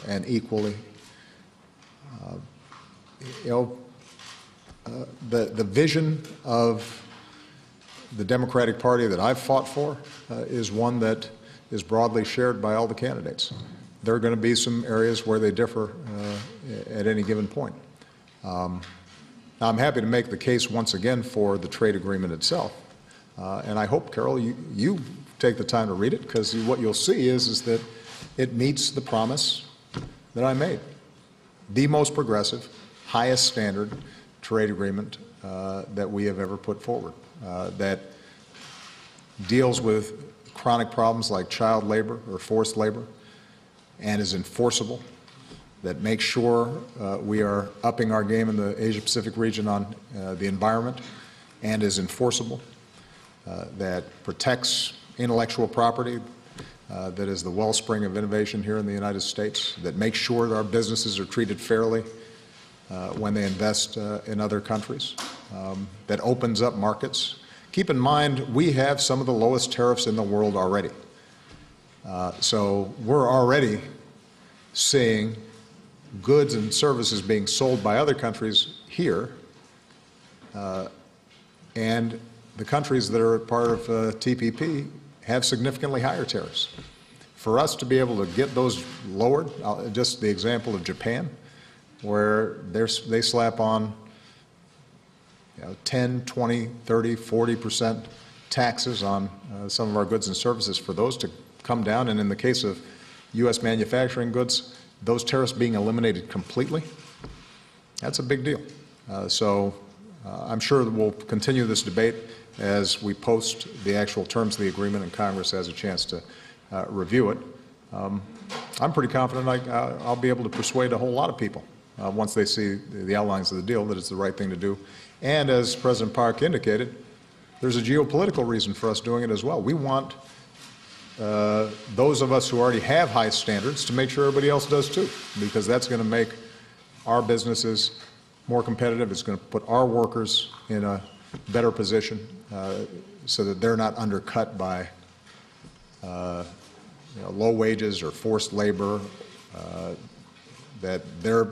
and equally. The vision of the Democratic Party that I've fought for is one that is broadly shared by all the candidates. There are going to be some areas where they differ at any given point. Now, I'm happy to make the case once again for the trade agreement itself. And I hope, Carol, you take the time to read it, because what you'll see is that it meets the promise that I made. The most progressive, highest standard trade agreement that we have ever put forward, that deals with chronic problems like child labor or forced labor and is enforceable, that makes sure we are upping our game in the Asia-Pacific region on the environment and is enforceable, that protects intellectual property, that is the wellspring of innovation here in the United States, that makes sure that our businesses are treated fairly when they invest in other countries, that opens up markets. Keep in mind, we have some of the lowest tariffs in the world already. So we're already seeing goods and services being sold by other countries here, and the countries that are part of TPP have significantly higher tariffs. For us to be able to get those lowered, just the example of Japan, where they slap on 10, 20, 30, 40% taxes on some of our goods and services, for those to come down, and in the case of U.S. manufacturing goods, those tariffs being eliminated completely, that's a big deal. So I'm sure that we'll continue this debate as we post the actual terms of the agreement and Congress has a chance to review it. I'm pretty confident I'll be able to persuade a whole lot of people once they see the outlines of the deal that it's the right thing to do. And as President Park indicated, there's a geopolitical reason for us doing it as well. We want those of us who already have high standards to make sure everybody else does too, because that's going to make our businesses more competitive. It's going to put our workers in a better position so that they're not undercut by low wages or forced labor, that their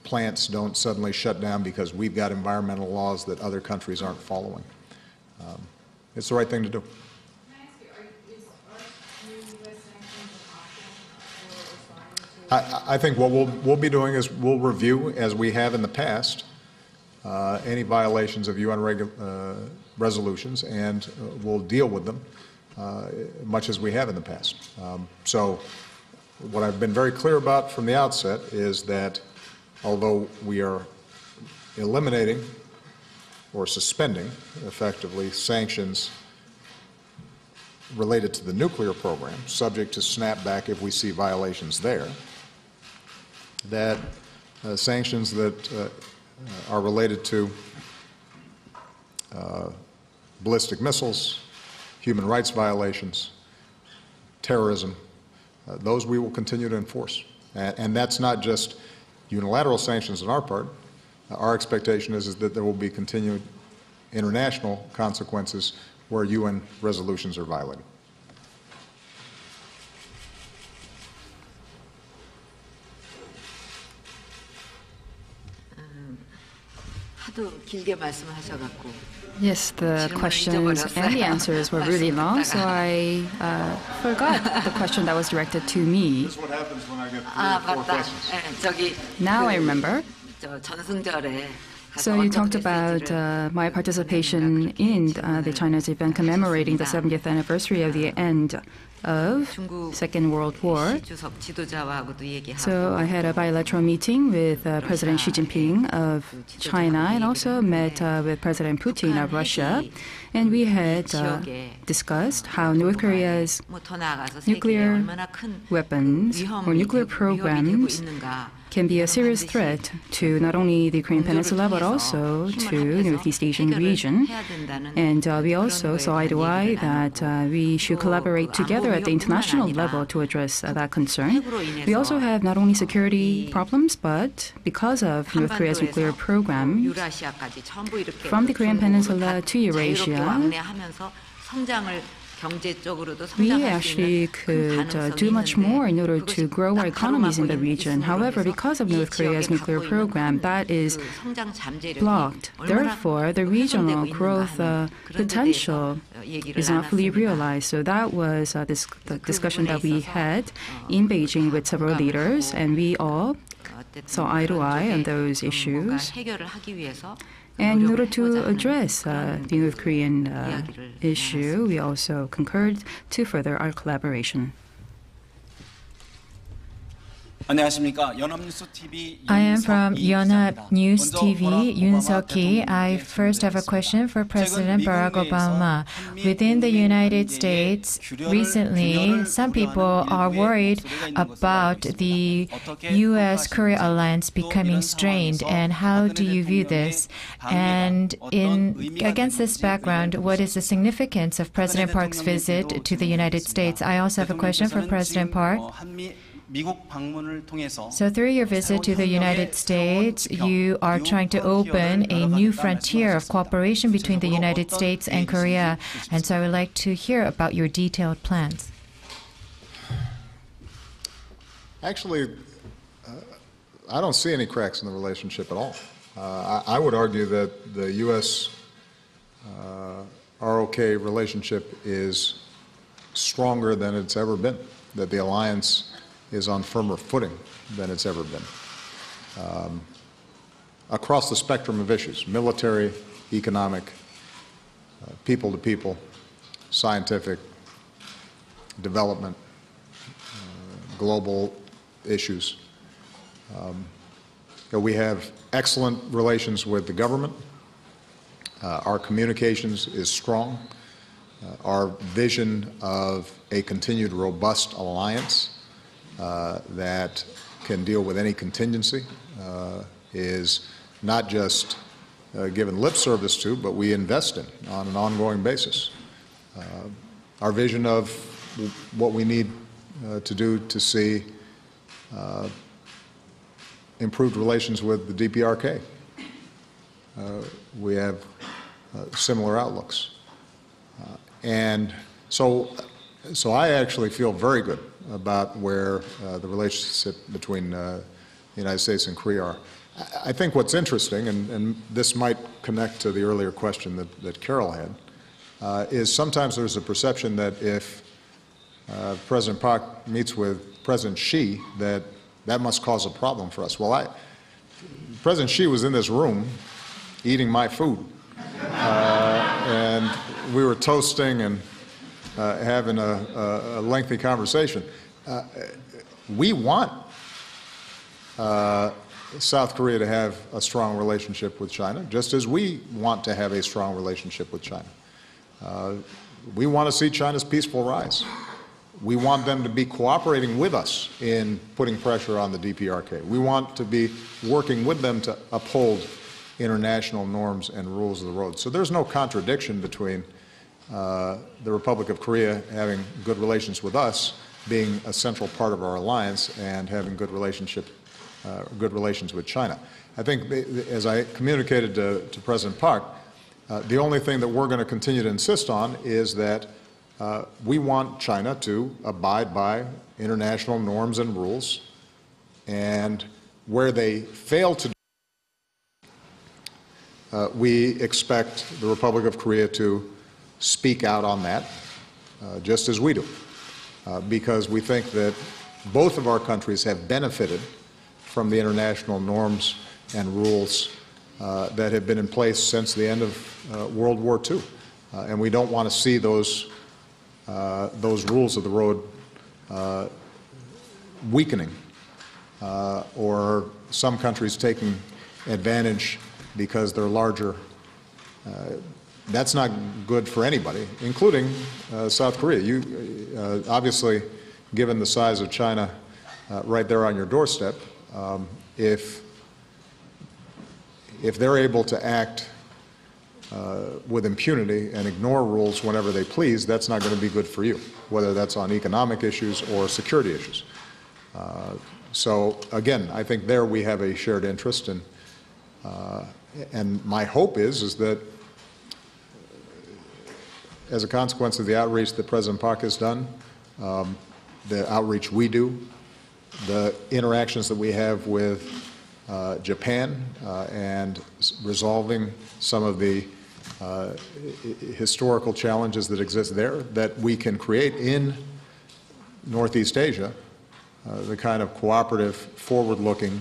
plants don't suddenly shut down because we've got environmental laws that other countries aren't following. It's the right thing to do. I think what we'll be doing is we'll review, as we have in the past, any violations of UN resolutions, and we'll deal with them much as we have in the past. So what I've been very clear about from the outset is that although we are eliminating or suspending, effectively, sanctions related to the nuclear program, subject to snapback if we see violations there, that sanctions that are related to ballistic missiles, human rights violations, terrorism, those we will continue to enforce. And that's not just unilateral sanctions on our part. Our expectation is that there will be continued international consequences where UN resolutions are violated. Yes, the questions and the answers were really long, so I forgot the question that was directed to me. This is what happens when I get 3 or 4 questions. Now I remember. So you talked about my participation in the China's event commemorating the 70th anniversary of the end of Second World War. So I had a bilateral meeting with President Xi Jinping of China and also met with President Putin of Russia. And we had discussed how North Korea's nuclear weapons or nuclear programs can be a serious threat to not only the Korean Peninsula but also to the Northeast Asian region. And we also saw eye to eye that we should collaborate together at the international level to address that concern. We also have not only security problems, but because of North Korea's nuclear program, from the Korean Peninsula to Eurasia, we actually could do much more in order to grow our economies in the region. However, because of North Korea's nuclear program, that is blocked. Therefore, the regional growth potential is not fully realized. So that was the discussion that we had in Beijing with several leaders, and we all saw eye to eye on those issues. And in order to address the North Korean issue, we also concurred to further our collaboration. I am from Yonhap News TV, Yoon Seok-hee. I first have a question for President Barack Obama. Within the United States, recently, some people are worried about the U.S.-Korea alliance becoming strained, and how do you view this? And against this background, what is the significance of President Park's visit to the United States? I also have a question for President Park. So through your visit to the United States, you are trying to open a new frontier of cooperation between the United States and Korea. And so I would like to hear about your detailed plans. Actually, I don't see any cracks in the relationship at all. I would argue that the U.S.-ROK relationship is stronger than it's ever been, that the alliance is on firmer footing than it's ever been. Across the spectrum of issues, military, economic, people-to-people, scientific, development, global issues. We have excellent relations with the government. Our communications is strong. Our vision of a continued robust alliance that can deal with any contingency is not just given lip service to, but we invest in on an ongoing basis. Our vision of what we need to do to see improved relations with the DPRK. We have similar outlooks. And so I actually feel very good about where the relationship between the United States and Korea are. I think what's interesting, and this might connect to the earlier question that Carol had, is sometimes there's a perception that if President Park meets with President Xi, that must cause a problem for us. Well, President Xi was in this room eating my food, and we were toasting and having a lengthy conversation. We want South Korea to have a strong relationship with China, just as we want to have a strong relationship with China. We want to see China's peaceful rise. We want them to be cooperating with us in putting pressure on the DPRK. We want to be working with them to uphold international norms and rules of the road. So there's no contradiction between the Republic of Korea having good relations with us, being a central part of our alliance, and having good relations with China. I think, as I communicated to President Park, the only thing that we're going to continue to insist on is that we want China to abide by international norms and rules, and where they fail to do, we expect the Republic of Korea to speak out on that, just as we do, because we think that both of our countries have benefited from the international norms and rules that have been in place since the end of World War II. And we don't want to see those rules of the road weakening, or some countries taking advantage because they're larger. That's not good for anybody, including South Korea. Obviously, given the size of China right there on your doorstep, if they're able to act with impunity and ignore rules whenever they please, that's not going to be good for you, whether that's on economic issues or security issues. So again, I think there we have a shared interest, and my hope is that as a consequence of the outreach that President Park has done, the outreach we do, the interactions that we have with Japan, and resolving some of the historical challenges that exist there, that we can create in Northeast Asia the kind of cooperative, forward-looking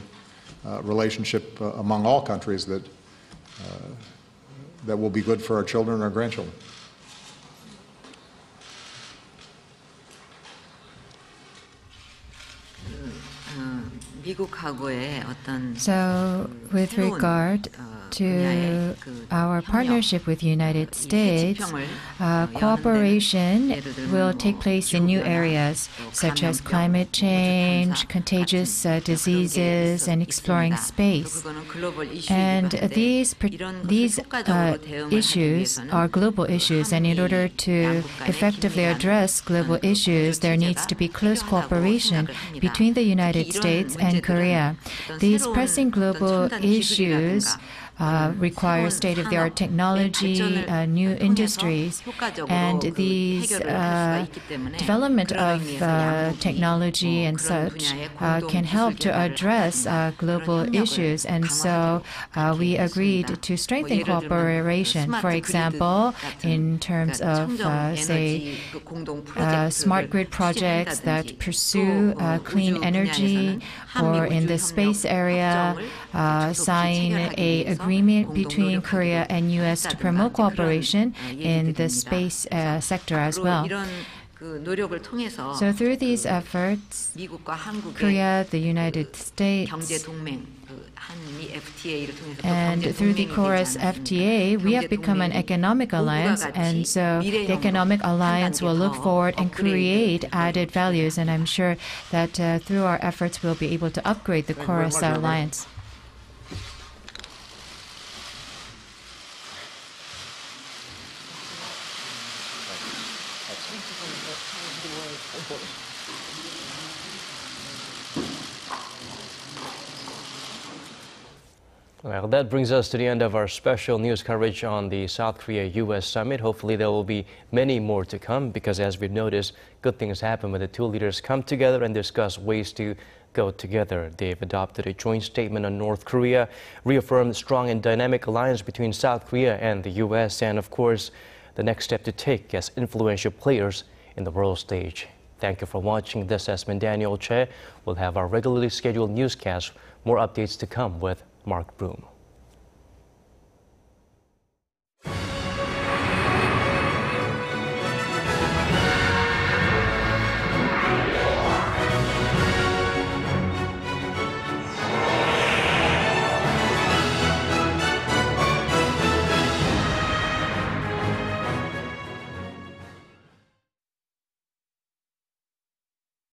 relationship among all countries that will be good for our children and our grandchildren. So, with regard to our partnership with the United States, cooperation will take place in new areas such as climate change, contagious diseases, and exploring space. And these issues are global issues, and in order to effectively address global issues, there needs to be close cooperation between the United States and Korea. These pressing global issues require state-of-the-art technology, new industries, and these development of technology and such can help to address global issues. And so we agreed to strengthen cooperation, for example, in terms of, say, smart grid projects that pursue clean energy, or in the space area, sign an agreement between Korea and U.S. to promote cooperation in the space sector as well. So through these efforts, Korea, the United States, and through the Korea-U.S. FTA, we have become an economic alliance, and so the economic alliance will look forward and create added values, and I'm sure that through our efforts we'll be able to upgrade the Korea-U.S. alliance. Well, that brings us to the end of our special news coverage on the South Korea-U.S. summit. Hopefully there will be many more to come, because as we've noticed, good things happen when the two leaders come together and discuss ways to go together. They've adopted a joint statement on North Korea, reaffirmed strong and dynamic alliance between South Korea and the U.S., and of course, the next step to take as influential players in the world stage. Thank you for watching. This has been Daniel Che. We'll have our regularly scheduled newscast. More updates to come with Mark Broom.